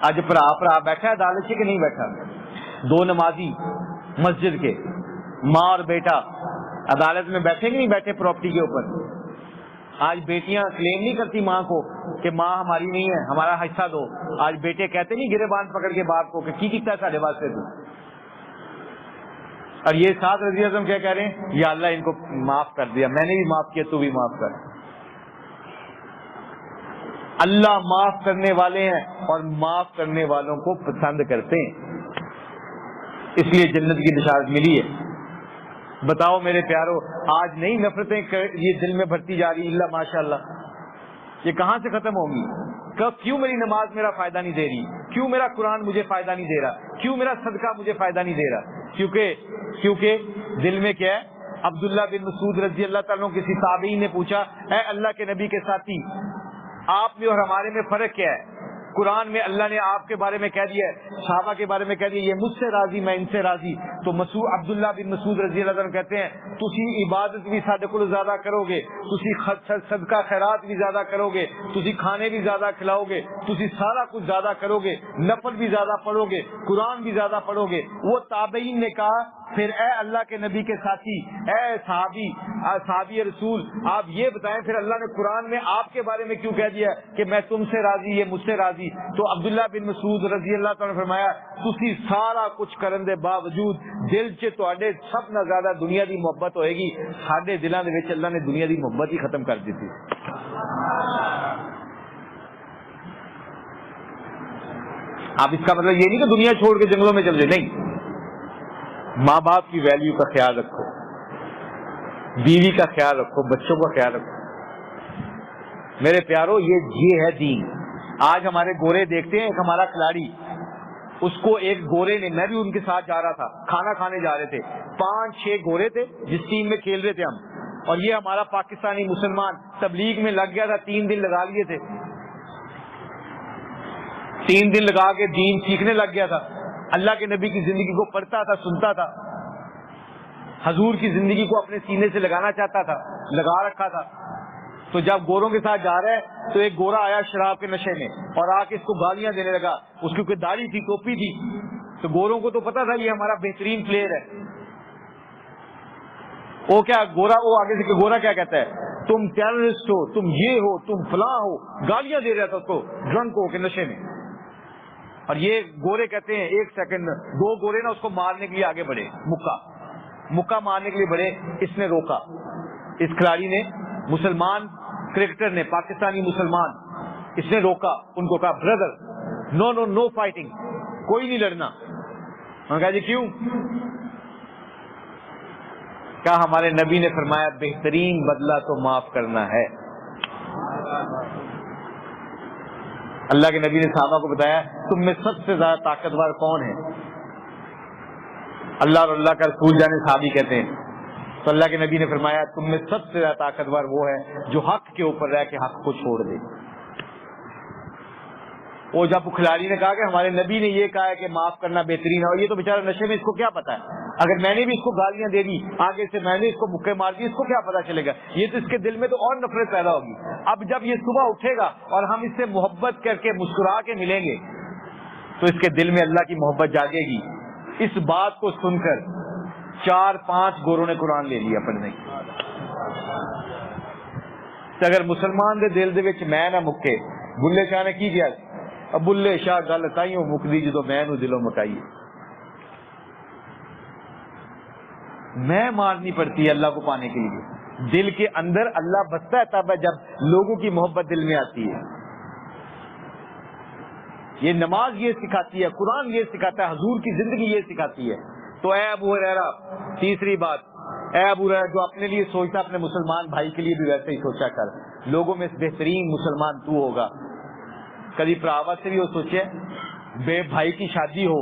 اج بھرا بیٹھا عدالت سے کہ نہیں بیٹھا؟ 2 نمازی مسجد کے، ماں اور بیٹا عدالت میں بیٹھے کہ نہیں بیٹھے پراپرٹی کے اوپر. آج بیٹیاں کلیم نہیں کرتی ماں کو کہ ماں ہماری نہیں ہے، ہمارا حصہ دو. آج بیٹے کہتے نہیں گربان پکڑ کے باپ کو کہ کی کیتا ہے ساڈے واسطے تو. اور یہ سعد رضی اللہ عنہ کیا کہہ رہے ہیں یا اللہ ان کو معاف کر دیا، میں نے بھی معاف کیا، تو بھی معاف کر. اللہ معاف کرنے والے ہیں اور معاف کرنے والوں کو پسند کرتے ہیں، اس لیے جنت کی بشارت ملی ہے. بتاؤ میرے پیارو، آج نئی نفرتیں یہ دل میں بھرتی جا رہی، اللہ ماشاءاللہ، یہ کہاں سے ختم ہوں گی؟ کیوں میری نماز میرا فائدہ نہیں دے رہی؟ کیوں میرا قرآن مجھے فائدہ نہیں دے رہا؟ کیوں میرا صدقہ مجھے فائدہ نہیں دے رہا؟ کیونکہ دل میں کیا ہے؟ عبداللہ بن مسعود رضی اللہ تعالیٰ کسی تابعی نے پوچھا اے اللہ کے نبی کے ساتھی، آپ میں اور ہمارے میں فرق کیا ہے؟ قرآن میں اللہ نے آپ کے بارے میں کہہ دیا ہے، صحابہ کے بارے میں کہہ دیا یہ مجھ سے راضی میں ان سے راضی. تو عبداللہ بن مسعود رضی اللہ عنہ کہتے ہیں تسی عبادت بھی ساڈے کول زیادہ کرو گے، تسی صدقہ خیرات بھی زیادہ کرو گے، تسی کھانے بھی زیادہ کھلاؤ گے، تسی سارا کچھ زیادہ کرو گے، نفل بھی زیادہ پڑھو گے، قرآن بھی زیادہ پڑھو گے. وہ تابعین نے کہا پھر اے اللہ کے نبی کے ساتھی، اے صحابی رسول، آپ یہ بتائیں پھر اللہ نے قرآن میں آپ کے بارے میں کیوں کہہ دیا کہ میں تم سے راضی، یہ مجھ سے راضی؟ تو عبداللہ بن مسعود رضی اللہ تعالیٰ نے فرمایا تسی سارا کچھ کرن دے باوجود دل چ تواڈے سب نہ زیادہ دنیا دی محبت ہوئے گی، ساڈے دلاں دے وچ اللہ نے دنیا دی محبت ہی ختم کر دیتی. آپ اس کا مطلب یہ نہیں کہ دنیا چھوڑ کے جنگلوں میں چل جائے، نہیں، ماں باپ کی ویلیو کا خیال رکھو، بیوی کا خیال رکھو، بچوں کا خیال رکھو۔ میرے پیارو یہ ہے دین۔ آج ہمارے گورے دیکھتے ہیں، ایک ہمارا کھلاڑی، اس کو ایک گورے نے، میں بھی ان کے ساتھ جا رہا تھا، کھانا کھانے جا رہے تھے، 5-6 گورے تھے جس ٹیم میں کھیل رہے تھے ہم، اور یہ ہمارا پاکستانی مسلمان تبلیغ میں لگ گیا تھا، 3 دن لگا لیے تھے، 3 دن لگا کے دین سیکھنے لگ گیا تھا، اللہ کے نبی کی زندگی کو پڑھتا تھا، سنتا تھا، حضور کی زندگی کو اپنے سینے سے لگانا چاہتا تھا، لگا رکھا تھا۔ تو جب گوروں کے ساتھ جا رہا ہے تو ایک گورا آیا شراب کے نشے میں اور آ کے اس کو گالیاں دینے لگا، اس کی کوئی داڑھی تھی، ٹوپی تھی، تو گوروں کو تو پتا تھا یہ ہمارا بہترین پلیئر ہے۔ وہ آگے سے گورا کیا کہتا ہے، تم ٹیررسٹ ہو، تم یہ ہو، تم فلاں ہو، گالیاں دے رہا تھا اس کو ڈرنک ہو کے نشے میں۔ اور یہ گورے کہتے ہیں 1 سیکنڈ، 2 گورے نا اس کو مارنے کے لیے آگے بڑھے، مکہ مارنے کے لیے بڑھے، اس نے روکا، اس کھلاڑی نے، مسلمان کرکٹر نے، پاکستانی مسلمان، اس نے روکا، ان کو کہا بردر نو فائٹنگ، کوئی نہیں لڑنا۔ انہوں نے کہا جی کیوں؟ کہا ہمارے نبی نے فرمایا بہترین بدلہ تو معاف کرنا ہے۔ اللہ کے نبی نے صحابہ کو بتایا تم میں سب سے زیادہ طاقتور کون ہے؟ اللہ اور اللہ کا رسول جانے صحابی کہتے ہیں، تو اللہ کے نبی نے فرمایا تم میں سب سے زیادہ طاقتور وہ ہے جو حق کے اوپر رہ کے حق کو چھوڑ دے۔ وہ جب کھلاڑی نے کہا کہ ہمارے نبی نے یہ کہا ہے کہ معاف کرنا بہترین ہے، اور یہ تو بیچارہ نشے میں، اس کو کیا پتا ہے، اگر میں نے بھی اس کو گالیاں دے دی، آگے سے میں نے اس کو مکے مار دی، اس کو کیا پتا چلے گا، یہ تو اس کے دل میں تو اور نفرت پیدا ہوگی۔ اب جب یہ صبح اٹھے گا اور ہم اس سے محبت کر کے مسکرا کے ملیں گے تو اس کے دل میں اللہ کی محبت جاگے گی۔ اس بات کو سن کر 4-5 گوروں نے قرآن لے لیا پڑھنے کی۔ اگر مسلمان دے دل دے وچ میں نہ مکے، بلے شاہ نے کی کیا، اب بلے شاہ گل تائیوں مکدی جدو میں نو دلوں مکائیے، میں مارنی پڑتی ہے اللہ کو پانے کے لیے۔ دل کے اندر اللہ بستا ہے تب ہے جب لوگوں کی محبت دل میں آتی ہے۔ یہ نماز یہ سکھاتی ہے، قرآن یہ سکھاتا ہے، حضور کی زندگی یہ سکھاتی ہے۔ تو اے ابو ہریرہ، تیسری بات، اے ابو ہریرہ جو اپنے لیے سوچتا اپنے مسلمان بھائی کے لیے بھی ویسے ہی سوچا کر، لوگوں میں بہترین مسلمان تو ہوگا۔ کبھی پراوا سے بھی وہ سوچے، بے بھائی کی شادی ہو،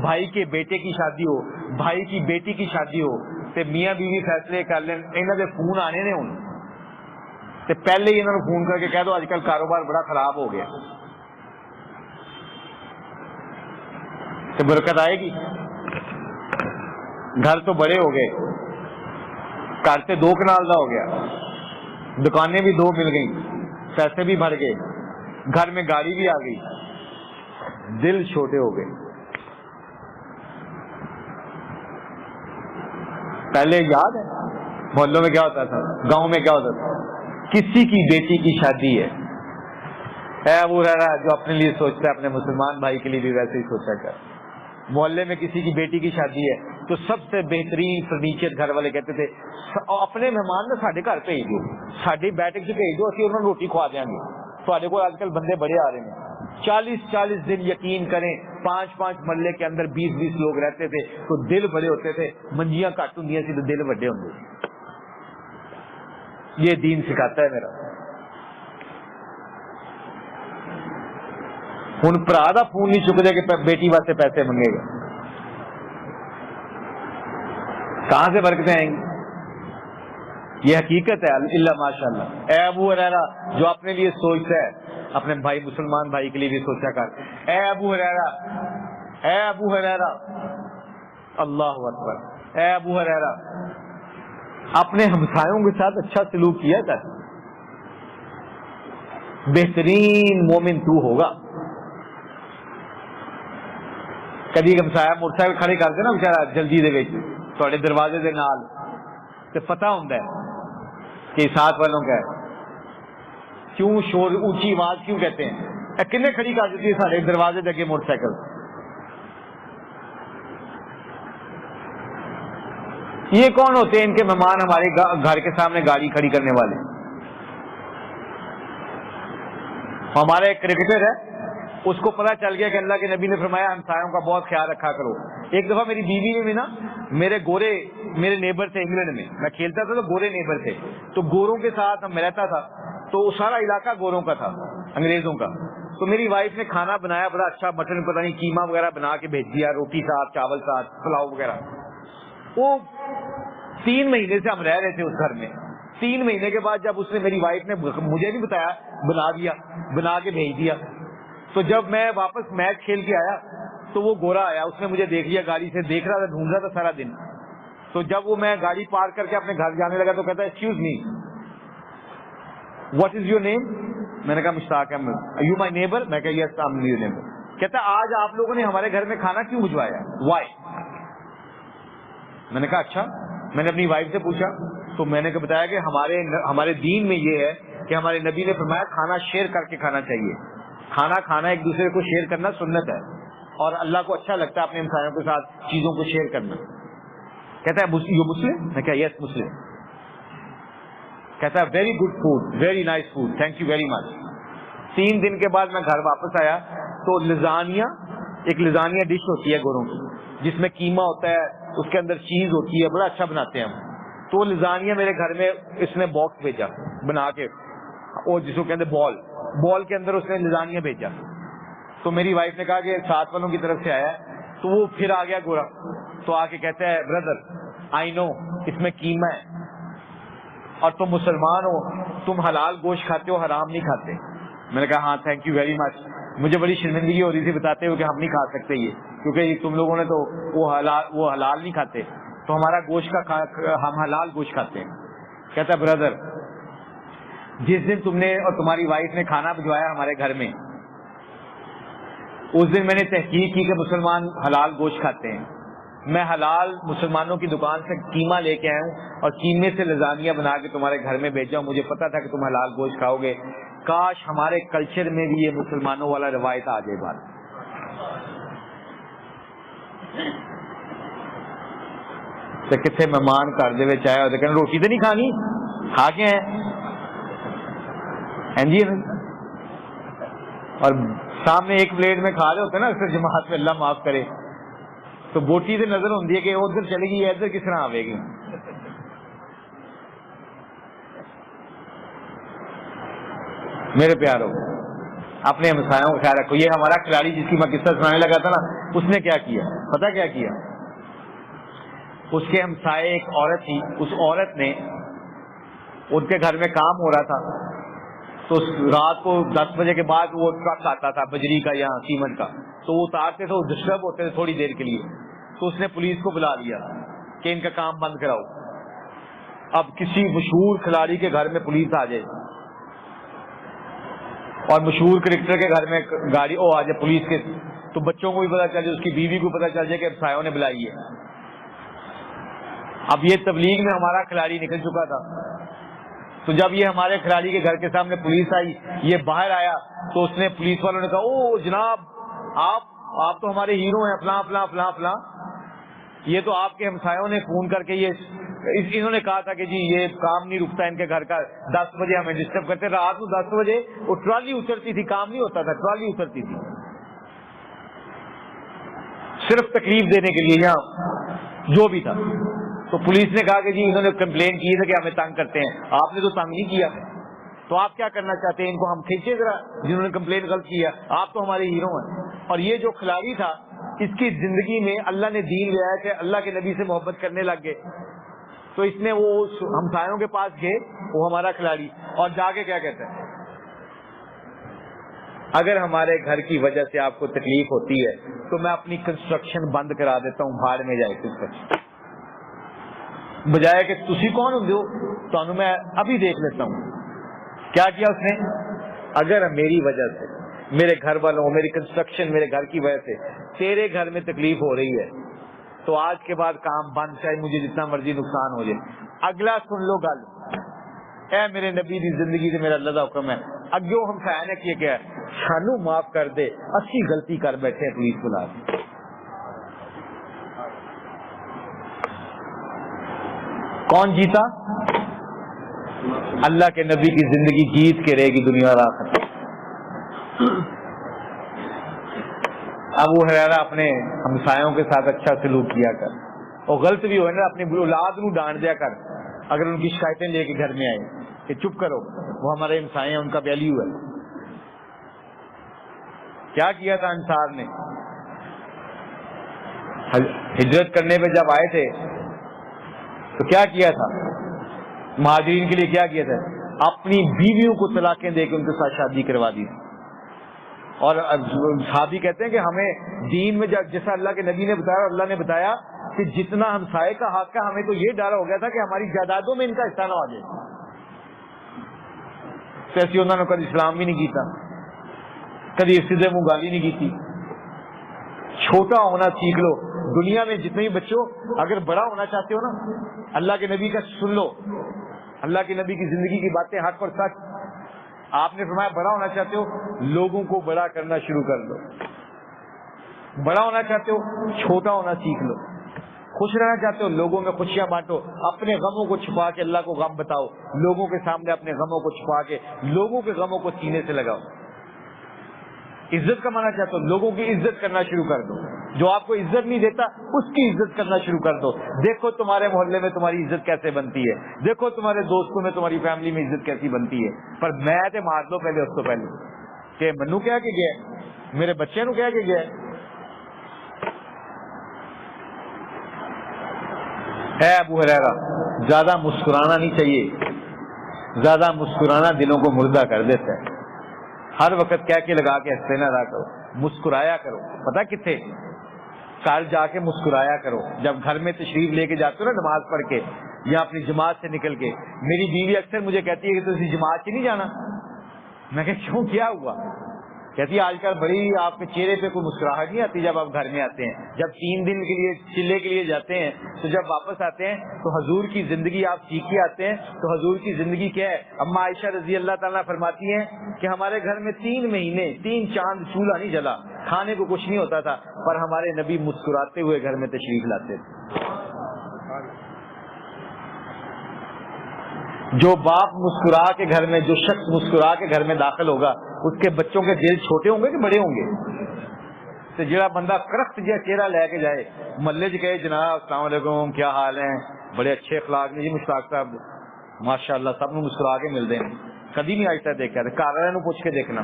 بھائی کے بیٹے کی شادی ہو، بھائی کی بیٹی کی شادی ہو، تے میاں بیوی فیصلے کر لیں، انہوں نے فون آنے نے ہوں تے پہلے ہی انہوں نے فون کر کے کہہ دو آج کل کاروبار بڑا خراب ہو گیا، تو برکت آئے گی۔ گھر تو بڑے ہو گئے، گھر سے 2 کنال کا ہو گیا، دکانیں بھی 2 مل گئیں، پیسے بھی بڑھ گئے، گھر میں گاڑی بھی آ گئی، دل چھوٹے ہو گئے۔ پہلے یاد ہے محلوں میں کیا ہوتا تھا، گاؤں میں کیا ہوتا تھا، کسی کی بیٹی کی شادی ہے، اے ابو ہریرہ جو اپنے لیے سوچتا ہے اپنے مسلمان بھائی کے لیے بھی ویسے ہی سوچا کر۔ محلے میں کسی کی بیٹی کی شادی ہے تو سب سے بہترین فرنیچر گھر والے کہتے تھے اپنے مہمان نے ساڈے گھر بھیج دو، ساڈی بیٹھک سے بھیج دو، اسی انہوں نے روٹی کھوا دیں گے۔ تھوڑے کو آج کل بندے بڑے آ رہے ہیں، 40 دن یقین کریں 5 محلے کے اندر 20 لوگ رہتے تھے تو دل بڑے ہوتے تھے، منجیاں کٹ ہوں سی تو دل بڑے ہوں گے۔ یہ دین سکھاتا ہے میرا۔ ہوں برا دا فون نہیں چکتے کہ بیٹی واسطے پیسے منگے گا، کہاں سے برکتیں آئیں گی؟ یہ حقیقت ہے اللہ ماشاء اللہ۔ اے ابو ہریرہ جو اپنے لیے سوچتا ہے اپنے بھائی مسلمان بھائی کے لیے بھی سوچا کر۔ اے ابو ہریرہ، اے ابو ہریرہ، اللہ اکبر، اے ابو ہریرہ اپنے ہمسایوں کے ساتھ اچھا سلوک کیا کر، بہترین مومن تو ہوگا۔ کدی ہمسایا موٹر سائیکل کھڑے کر دے نا بچارا جلدی دے وچ تھوڑے دروازے دے نال تے پتہ ہوندا ہے کہ ساتھ والوں کا ہے، کیوں شور اونچی آواز کیوں کہتے ہیں، اے کنے کھڑی کر دیتی ہے سارے دروازے دے اگے موٹر سائیکل۔ یہ کون ہوتے ہیں ان کے مہمان ہمارے گھر کے سامنے گاڑی کھڑی کرنے والے؟ ہمارا ایک کرکٹر ہے، اس کو پتا چل گیا کہ اللہ کے نبی نے فرمایا ہمسایوں کا بہت خیال رکھا کرو۔ ایک دفعہ میری بیوی نے بھی نا میرے گورے میرے نیبر تھے انگلینڈ میں کھیلتا تھا تو گورے نیبر تھے, تو گوروں کے ساتھ میں رہتا تھا, تو سارا علاقہ گوروں کا تھا, انگریزوں کا. تو میری وائف نے کھانا بنایا بڑا اچھا, مٹن پتہ نہیں کیما وغیرہ بنا کے بھیج دیا, روٹی ساتھ, چاول ساتھ, پلاؤ وغیرہ. وہ 3 مہینے سے ہم رہ رہے تھے اس گھر میں. 3 مہینے کے بعد جب اس نے, میری وائف نے مجھے نہیں بتایا, بنا دیا, بنا کے بھیج دیا. تو جب میں واپس میچ کھیل کے آیا تو وہ گورا آیا, اس نے مجھے دیکھ لیا گاڑی سے, دیکھ رہا تھا, ڈھونڈ رہا تھا سارا دن. تو جب وہ میں گاڑی پارک کر کے اپنے گھر جانے لگا تو کہتا ہے excuse me, what is your name? میں نے کہا Mushtaq Ahmed. You my neighbour? میں کہا yes I am your neighbour. کہتا ہے آج آپ لوگوں نے ہمارے گھر میں کھانا کیوں بھجوایا, وائی؟ میں نے کہا اچھا. میں نے اپنی وائف سے پوچھا تو میں نے بتایا کہ ہمارے دین میں یہ ہے کہ ہمارے نبی نے فرمایا کھانا شیئر کر کے کھانا چاہیے. کھانا ایک دوسرے کو شیئر کرنا سنت ہے, اور اللہ کو اچھا لگتا ہے اپنے ہمسایوں کے ساتھ چیزوں کو شیئر کرنا. کہتا ہے یو مسلم؟ میں کہا یس مسلم. کہتا ہے very good food, very nice food, thank you very much. 3 دن کے بعد میں گھر واپس آیا تو ایک لزانیہ ڈش ہوتی ہے گوروں کی, جس میں کیما ہوتا ہے, اس کے اندر چیز ہوتی ہے, بڑا اچھا بناتے ہیں ہم. تو لزانیہ میرے گھر میں اس نے باکس بھیجا بنا کے, اور جس کو کہتے بال کے اندر اس نے لزانیہ بھیجا. تو میری وائف نے کہا کہ ساتھ والوں کی طرف سے آیا, تو وہ پھر آ گیا گورا, تو آ کے کہتا ہے بردر آئی نو اس میں کیما ہے, اور تم مسلمان ہو, تم حلال گوشت کھاتے ہو, حرام نہیں کھاتے. میں نے کہا ہاں تھینک یو ویری مچ. مجھے بڑی شرمندگی ہو رہی تھی بتاتے ہوئے کہ ہم نہیں کھا سکتے یہ, کیونکہ تم لوگوں نے تو وہ حلال نہیں کھاتے, تو ہمارا گوشت ہم حلال گوشت کھاتے ہیں. کہتا ہے بردر جس دن تم نے اور تمہاری وائف نے کھانا بھجوایا ہمارے گھر میں, اس دن میں نے تحقیق کی کہ مسلمان حلال گوشت کھاتے ہیں. میں حلال مسلمانوں کی دکان سے کیما لے کے آیا ہوں اور کیمے سے لزانیہ بنا کے تمہارے گھر میں بھیجا ہوں. مجھے پتا تھا کہ تم حلال گوشت کھاؤ گے. کاش ہمارے کلچر میں بھی یہ مسلمانوں والا روایت آ جائے. بات کتنے مہمان گھر دے وچ آئے ہوتے کہ روٹی تو نہیں کھانی, کھا کے ہیں جی, اور سامنے ایک پلیٹ میں کھا رہے ہوتے ہیں نا اکثر جماعت میں, اللہ معاف کرے, تو بوٹی سے نظر ہوتی ہے کہ ادھر چلے گی, ادھر کس طرح آئے گی. میرے پیارو اپنے ہمسایوں کا خیال رکھو. یہ ہمارا کھلاڑی جس کی میں قصہ سنانے لگا تھا نا, اس نے کیا کیا پتا کیا کیا؟ اس کے ہمسائے ایک عورت تھی, اس عورت نے, ان کے گھر میں کام ہو رہا تھا, تو رات کو 10 بجے کے بعد وہ ٹرک آتا تھا بجری کا یا سیمنٹ کا, تو وہ اتارتے تھے, وہ ڈسٹرب ہوتے تھے تھوڑی دیر کے لیے. تو اس نے پولیس کو بلا لیا کہ ان کا کام بند کراؤ. اب کسی مشہور کھلاڑی کے گھر میں پولیس آ جائے اور مشہور کرکٹر کے گھر میں گاڑی آ جائے پولیس کے, تو بچوں کو بھی پتا چل جائے, اس کی بیوی کو پتا چل جائے کہ ہمسایوں نے بلائی ہے. اب یہ تبلیغ میں ہمارا کھلاڑی نکل چکا تھا, تو جب یہ ہمارے کھلاڑی کے گھر کے سامنے پولیس آئی, یہ باہر آیا, تو اس نے پولیس والوں نے کہا او جناب آپ تو ہمارے ہیرو ہیں, فلاں فلاں فلاں فلاں. یہ تو آپ کے ہمسایوں نے فون کر کے انہوں نے کہا تھا کہ جی یہ کام نہیں رکتا ان کے گھر کا, 10 بجے ہمیں ڈسٹرب کرتے. رات کو 10 بجے وہ ٹرالی اترتی تھی, کام نہیں ہوتا تھا, ٹرالی اترتی تھی صرف تکلیف دینے کے لیے یا جو بھی تھا. تو پولیس نے کہا کہ جی انہوں نے کمپلین کی تھی کہ ہمیں تنگ کرتے ہیں. آپ نے تو تنگ نہیں کیا, تو آپ کیا کرنا چاہتے ہیں؟ ان کو ہم کھینچے ذرا جنہوں نے کمپلین غلط کیا, آپ تو ہمارے ہیرو ہیں. اور یہ جو کھلاڑی تھا, اس کی زندگی میں اللہ نے دین لیا ہے کہ اللہ کے نبی سے محبت کرنے لگ گئے. تو اس نے وہ ہمسایوں کے پاس گئے, وہ ہمارا کھلاڑی, اور جا کے کیا کہتا ہے, اگر ہمارے گھر کی وجہ سے آپ کو تکلیف ہوتی ہے تو میں اپنی کنسٹرکشن بند کرا دیتا ہوں, بھاڑ میں جائے کنسٹرکشن, بجائے کہ تسی کون ہو تو میں ابھی دیکھ لیتا ہوں. کیا کیا اس نے؟ اگر میری وجہ سے, میرے گھر والوں, میری کنسٹرکشن, میرے گھر کی وجہ سے تیرے گھر میں تکلیف ہو رہی ہے تو آج کے بعد کام بند, چاہے مجھے جتنا مرضی نقصان ہو جائے. اگلا سن لو گل, اے میرے نبی دی زندگی سے میرا اللہ دا حکم ہے, اگیو ہم سایہ نے کیا کیا ہے, سانو معاف کر دے, اسی غلطی کر بیٹھے ہیں پولیس بلا کے. کون جیتا؟ اللہ کے نبی کی زندگی جیت کے رہے گی دنیا اور آخرت. ابو ہریرہ اپنے ہمسایوں کے ساتھ اچھا سلوک کیا کر, اور غلط بھی ہوئے نا اپنی اولاد نو ڈانٹ دیا کر اگر ان کی شکایتیں لے کے گھر میں آئے کہ چپ کرو وہ ہمارے انسان ہیں، ان کا ویلیو ہے. کیا کیا تھا انصار نے؟ ہجرت کرنے پہ جب آئے تھے تو کیا کیا تھا؟ مہاجرین کے لیے کیا کیا تھا؟ اپنی بیویوں کو طلاقیں دے کے ان کے ساتھ شادی کروا دی. اور صحابی کہتے ہیں کہ ہمیں دین میں جیسا اللہ کے نبی نے بتایا، اللہ نے بتایا کہ جتنا ہمسائے کا حق ہے، ہمیں تو یہ ڈر ہو گیا تھا کہ ہماری جائیدادوں میں ان کا حصہ نہ آ جائے. ایسی انہوں نے کبھی اسلام بھی نہیں کیتا، کبھی سیدھے منہ گالی نہیں کی تھی. چھوٹا ہونا سیکھ لو. دنیا میں جتنے بھی بچوں اگر بڑا ہونا چاہتے ہو نا، اللہ کے نبی کا سن لو، اللہ کے نبی کی زندگی کی باتیں حق اور سچ. آپ نے فرمایا بڑا ہونا چاہتے ہو لوگوں کو بڑا کرنا شروع کر دو. بڑا ہونا چاہتے ہو چھوٹا ہونا سیکھ لو. خوش رہنا چاہتے ہو لوگوں میں خوشیاں بانٹو. اپنے غموں کو چھپا کے اللہ کو غم بتاؤ. لوگوں کے سامنے اپنے غموں کو چھپا کے لوگوں کے غموں کو سینے سے لگاؤ. عزت کمانا چاہتے ہو لوگوں کی عزت کرنا شروع کر دو. جو آپ کو عزت نہیں دیتا اس کی عزت کرنا شروع کر دو. دیکھو تمہارے محلے میں تمہاری عزت کیسے بنتی ہے، دیکھو تمہارے دوستوں میں تمہاری فیملی میں عزت کیسی بنتی ہے. پر میں تے مار دو پہلے اس کو پہلے کہ منو کہہ کے گیا، میرے بچے نو کہہ کے گیا. اے ابو ہریرہ زیادہ مسکرانا نہیں چاہیے، زیادہ مسکرانا دلوں کو مردہ کر دیتا ہے. ہر وقت کہہ کے لگا کے ہنستے نہ رہا کرو، مسکرایا کرو. پتہ کتنے کل جا کے مسکرایا کرو. جب گھر میں تشریف لے کے جاتے ہو نا نماز پڑھ کے یا اپنی جماعت سے نکل کے، میری بیوی اکثر مجھے کہتی ہے کہ تو اسی جماعت سے نہیں جانا. میں کہ کیوں کیا ہوا؟ کہتی ہے آج کل بڑی آپ کے چہرے پہ کوئی مسکراہٹ نہیں آتی جب آپ گھر میں آتے ہیں. جب 3 دن کے لیے چلے کے لیے جاتے ہیں تو جب واپس آتے ہیں تو حضور کی زندگی آپ سیکھ کے آتے ہیں. تو حضور کی زندگی کیا ہے؟ اما عائشہ رضی اللہ تعالیٰ فرماتی ہیں کہ ہمارے گھر میں 3 مہینے 3 چاند چولہا نہیں جلا، کھانے کو کچھ نہیں ہوتا تھا، پر ہمارے نبی مسکراتے ہوئے گھر میں تشریف لاتے تھے. جو باپ مسکرا کے گھر میں، جو شخص مسکرا کے گھر میں داخل ہوگا اس کے بچوں کے دل چھوٹے ہوں گے کہ بڑے ہوں گے؟ تو جڑا بندہ کرخت جہاں چہرہ لے کے جائے محلے چ کہے جناب السلام علیکم کیا حال ہیں، بڑے اچھے اخلاق نے جی مشتاق صاحب ماشاء اللہ، سب نے مسکرا کے ملتے ہیں. کبھی نہیں آج تک دیکھا. گھر والوں پوچھ کے دیکھنا،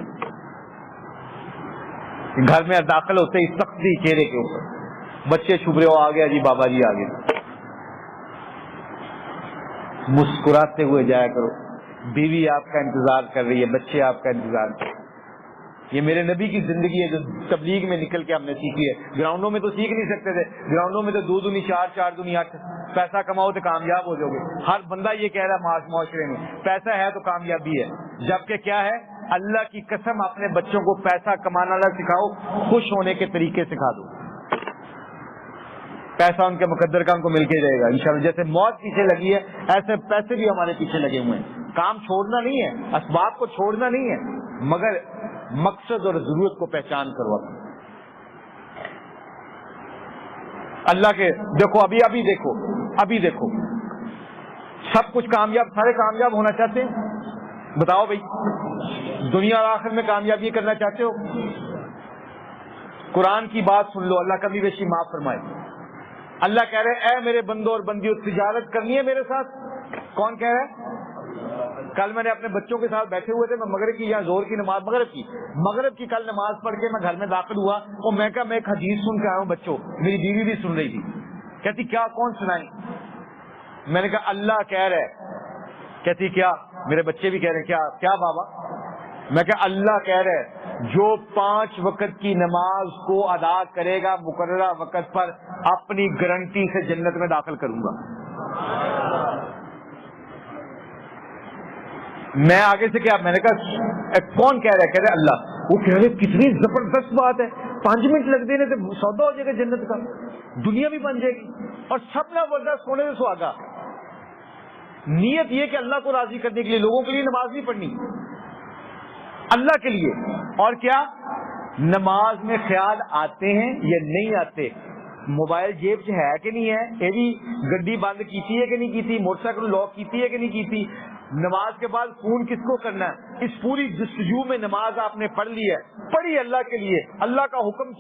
گھر میں داخل ہوتے ہی سختی چہرے کے اوپر، بچے چھپ رہے ہو آ گیا جی بابا جی آ گئے. مسکراتے ہوئے جایا کرو. بیوی آپ کا انتظار کر رہی ہے، بچے آپ کا انتظار کر رہے ہیں. یہ میرے نبی کی زندگی ہے جو تبلیغ میں نکل کے ہم نے سیکھی ہے. گراؤنڈوں میں تو سیکھ نہیں سکتے تھے. گراؤنڈوں میں تو 2 دونی 4 4 دونی 8 پیسہ کماؤ تو کامیاب ہو جاؤ گے. ہر بندہ یہ کہہ رہا ہے معاشرے میں پیسہ ہے تو کامیابی ہے، جبکہ کیا ہے؟ اللہ کی قسم اپنے بچوں کو پیسہ کمانا نہ سکھاؤ، خوش ہونے کے طریقے سکھا دو. پیسہ ان کے مقدر کا ان کو مل کے جائے گا انشاءاللہ. جیسے موت پیچھے لگی ہے ایسے پیسے بھی ہمارے پیچھے لگے ہوئے ہیں. کام چھوڑنا نہیں ہے، اسباب کو چھوڑنا نہیں ہے، مگر مقصد اور ضرورت کو پہچان کرو. اللہ کے دیکھو ابھی دیکھو سب کچھ کامیاب، سارے کامیاب ہونا چاہتے ہیں. بتاؤ بھائی دنیا اور آخر میں کامیابی کرنا چاہتے ہو؟ قرآن کی بات سن لو، اللہ کبھی بیشی معاف فرمائے. اللہ کہہ رہے اے میرے بندوں اور بندیوں تجارت کرنی ہے میرے ساتھ. کون کہہ رہا ہے؟ کل میں نے اپنے بچوں کے ساتھ بیٹھے ہوئے تھے، میں مغرب کی یا زور کی نماز مغرب کی کل نماز پڑھ کے میں گھر میں داخل ہوا اور میں کہا میں ایک حدیث سن کے آیا ہوں بچوں. میری بیوی بھی سن رہی تھی. کہتی کیا؟ کون سنائیں؟ میں نے کہا اللہ کہہ رہا ہے. کہتی کیا؟ میرے بچے بھی کہہ رہے ہیں کیا بابا؟ میں کہا اللہ کہہ رہا ہے جو 5 وقت کی نماز کو ادا کرے گا مقررہ وقت پر اپنی گارنٹی سے جنت میں داخل کروں گا. میں آگے سے کیا؟ میں نے کہا کون کہہ رہا ہے؟ کہہ رہے اللہ. وہ کہہ رہے کتنی زبردست بات ہے، 5 منٹ لگ دینے سے سودا ہو جائے گا جنت کا، دنیا بھی بن جائے گی اور سب نہ ورنہ سونے سے سہاگا. نیت یہ کہ اللہ کو راضی کرنے کے لیے، لوگوں کے لیے نماز نہیں پڑھنی، اللہ کے لیے. اور کیا نماز میں خیال آتے ہیں یا نہیں آتے؟ موبائل جیب سے ہے کہ نہیں ہے؟ یہ بھی گڈی بند کیتی ہے کہ نہیں کیتی؟ موٹر سائیکل لاک کیتی ہے کہ نہیں کیتی؟ نماز کے بعد فون کس کو کرنا ہے؟ اس پوری جستجو میں نماز آپ نے پڑھ لی ہے، پڑھی اللہ کے لیے، اللہ کا حکم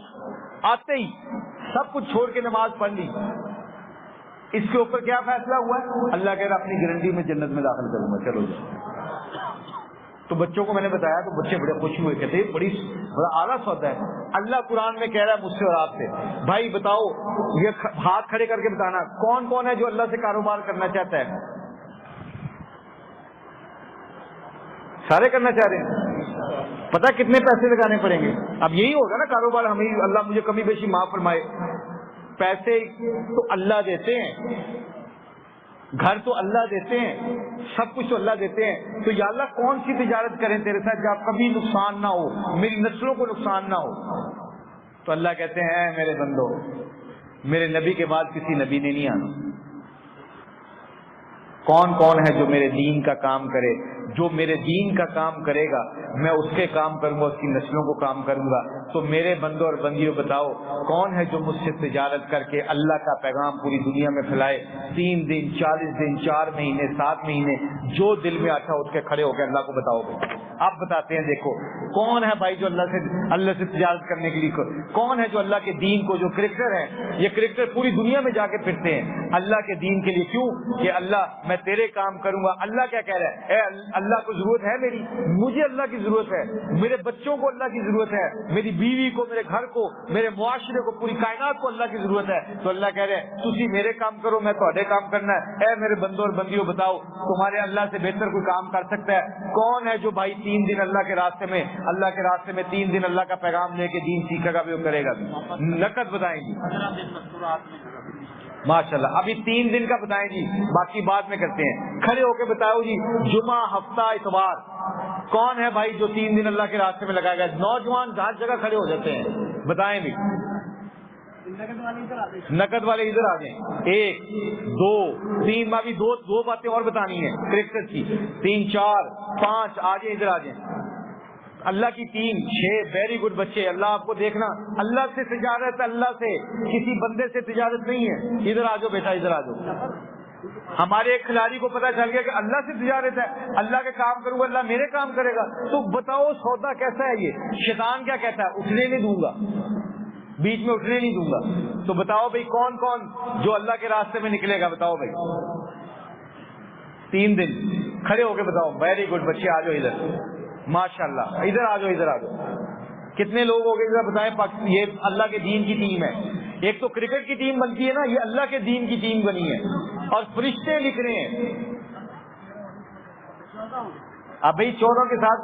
آتے ہی سب کچھ چھوڑ کے نماز پڑھ لی. اس کے اوپر کیا فیصلہ ہوا ہے؟ اللہ کہہ رہا اپنی گارنٹی میں جنت میں داخل کروں گا، چلو جی۔ تو بچوں کو میں نے بتایا تو بچے بڑے خوش ہوئے، کہتے ہیں بڑا اعلیٰ سودا ہے۔ اللہ قرآن میں کہہ رہا ہے مجھ سے اور آپ سے، بھائی بتاؤ، یہ ہاتھ کھڑے کر کے بتانا کون کون ہے جو اللہ سے کاروبار کرنا چاہتا ہے؟ سارے کرنا چاہ رہے ہیں؟ پتہ کتنے پیسے لگانے پڑیں گے؟ اب یہی ہوگا نا کاروبار، ہمیں اللہ مجھے کمی بیشی معاف فرمائے۔ پیسے تو اللہ دیتے ہیں، گھر تو اللہ دیتے ہیں، سب کچھ تو اللہ دیتے ہیں، تو یا اللہ کون سی تجارت کریں تیرے ساتھ جب کبھی نقصان نہ ہو، میری نسلوں کو نقصان نہ ہو؟ تو اللہ کہتے ہیں اے میرے بندو، میرے نبی کے بعد کسی نبی نے نہیں آنا۔ کون کون ہے جو میرے دین کا کام کرے؟ جو میرے دین کا کام کرے گا میں اس کے کام کروں گا، اس کی نسلوں کو کام کروں گا۔ تو میرے بندوں اور بندیوں بتاؤ کون ہے جو مجھ سے تجارت کر کے اللہ کا پیغام پوری دنیا میں پھیلائے؟ 3 دن 40 دن 4 مہینے 7 مہینے جو دل میں آتا اٹھ کے کھڑے ہو کے اللہ کو بتاؤ گے۔ آپ بتاتے ہیں دیکھو کون ہے بھائی جو اللہ سے تجارت کرنے کے لیے، کون ہے جو اللہ کے دین کو، جو کرکٹر ہیں یہ کرکٹر پوری دنیا میں جا کے پھرتے ہیں اللہ کے دین کے لیے، کیوں کہ اللہ میں تیرے کام کروں گا۔ اللہ کیا کہہ رہا ہے؟ اے اللہ کو ضرورت ہے میری، مجھے اللہ کی ضرورت ہے، میرے بچوں کو اللہ کی ضرورت ہے، میری بیوی کو، میرے گھر کو، میرے معاشرے کو، پوری کائنات کو اللہ کی ضرورت ہے۔ تو اللہ کہہ رہے ہیں تسی میرے کام کرو، میں تہاڈے کام کرنا ہے۔ اے میرے بندوں اور بندیوں بتاؤ تمہارے اللہ سے بہتر کوئی کام کر سکتا ہے؟ کون ہے جو بھائی 3 دن اللہ کے راستے میں 3 دن اللہ کا پیغام لے کے دین سیکھے گا بھی وہ کرے گا بھی؟ نقد بتائیں گی ماشاءاللہ۔ ابھی 3 دن کا بتائیں جی، باقی بعد میں کرتے ہیں۔ کھڑے ہو کے بتاؤ جی، جمعہ، ہفتہ، اتوار، کون ہے بھائی جو 3 دن اللہ کے راستے میں لگائے گا؟ نوجوان ہر جگہ کھڑے ہو جاتے ہیں، بتائیں بھی۔ نقد والے ادھر آ جائیں، 1 2 3، میں بھی دو باتیں اور بتانی ہیں کرکٹر کی، 3 4 5، آ جائیں ادھر آ جائیں۔ اللہ کی 3 6، ویری گڈ بچے، اللہ آپ کو دیکھنا، اللہ سے تجارت، اللہ سے، کسی بندے سے تجارت نہیں ہے۔ ادھر آ جاؤ بیٹا، ادھر آ جاؤ۔ ہمارے ایک کھلاڑی کو پتا چل گیا کہ اللہ سے تجارت ہے، اللہ کے کام کروں گا اللہ میرے کام کرے گا۔ تو بتاؤ سودا کیسا ہے یہ؟ شیطان کیا کہتا ہے؟ اٹھنے نہیں دوں گا، بیچ میں اٹھنے نہیں دوں گا۔ تو بتاؤ بھائی کون کون جو اللہ کے راستے میں نکلے گا؟ بتاؤ بھائی 3 دن کھڑے ہو کے بتاؤ۔ ویری گڈ بچے، آ جاؤ ادھر، ماشاءاللہ، ادھر آ جاؤ، ادھر آ جاؤ۔ کتنے لوگ ہو گئے بتائیں؟ یہ اللہ کے دین کی ٹیم ہے۔ ایک تو کرکٹ کی ٹیم بنتی ہے نا، یہ اللہ کے دین کی ٹیم بنی ہے، اور فرشتے لکھ رہے ہیں۔ اب بھائی 14 کے ساتھ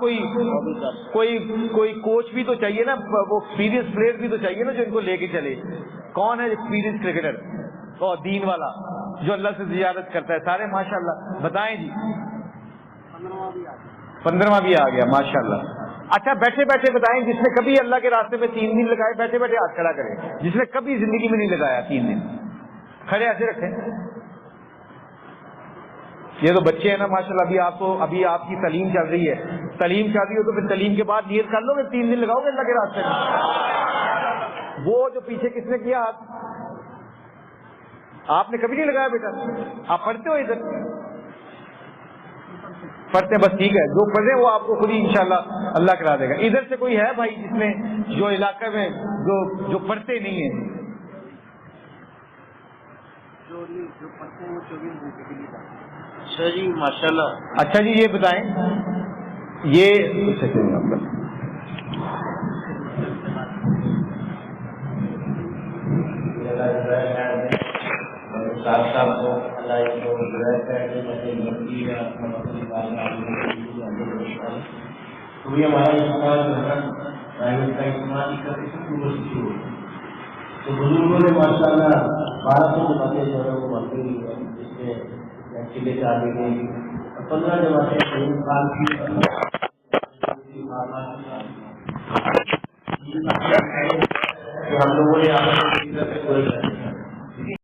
کوئی کوچ بھی تو چاہیے نا، وہ ایکسپیرینس پلیئر بھی تو چاہیے نا جو ان کو لے کے چلے۔ کون ہے ایکسپیرینس کرکٹر اور دین والا جو اللہ سے تجارت کرتا ہے؟ سارے ماشاءاللہ، بتائیں جی۔ 15واں بھی آ گیا ماشاءاللہ۔ اچھا بیٹھے بیٹھے بتائیں، جس نے کبھی اللہ کے راستے میں 3 دن لگائے، بیٹھے بیٹھے ہاتھ کھڑا کرے، جس نے کبھی زندگی میں نہیں لگایا 3 دن، کھڑے ایسے رکھیں۔ یہ تو بچے ہیں نا ماشاءاللہ، ابھی آپ کی تعلیم چل رہی ہے، تعلیم چل رہی ہو تو پھر تعلیم کے بعد نیت کر لو گے 3 دن لگاؤ گے اللہ کے راستے میں۔ وہ جو پیچھے کس نے کیا ہاتھ؟ آپ نے کبھی نہیں لگایا بیٹا؟ آپ پڑھتے ہو ادھر؟ پڑھتے ہیں، بس ٹھیک ہے، جو پڑھے وہ آپ کو خود ہی انشاءاللہ اللہ کرا دے گا۔ ادھر سے کوئی ہے بھائی جس میں جو علاقے میں جو پڑھتے نہیں ہیں؟ جو پڑھتے ہیں وہ 24 گھنٹے کے لیے۔ اچھا جی ماشاءاللہ۔ اچھا جی یہ بتائیں، تو بزرگوں نے ماشاء اللہ 1200 جماعتیں جو ہے وہ بنتی ہوئی ہے، جس میں چلے چاہتے ہیں 15 جماعتیں سال کی ہم لوگوں نے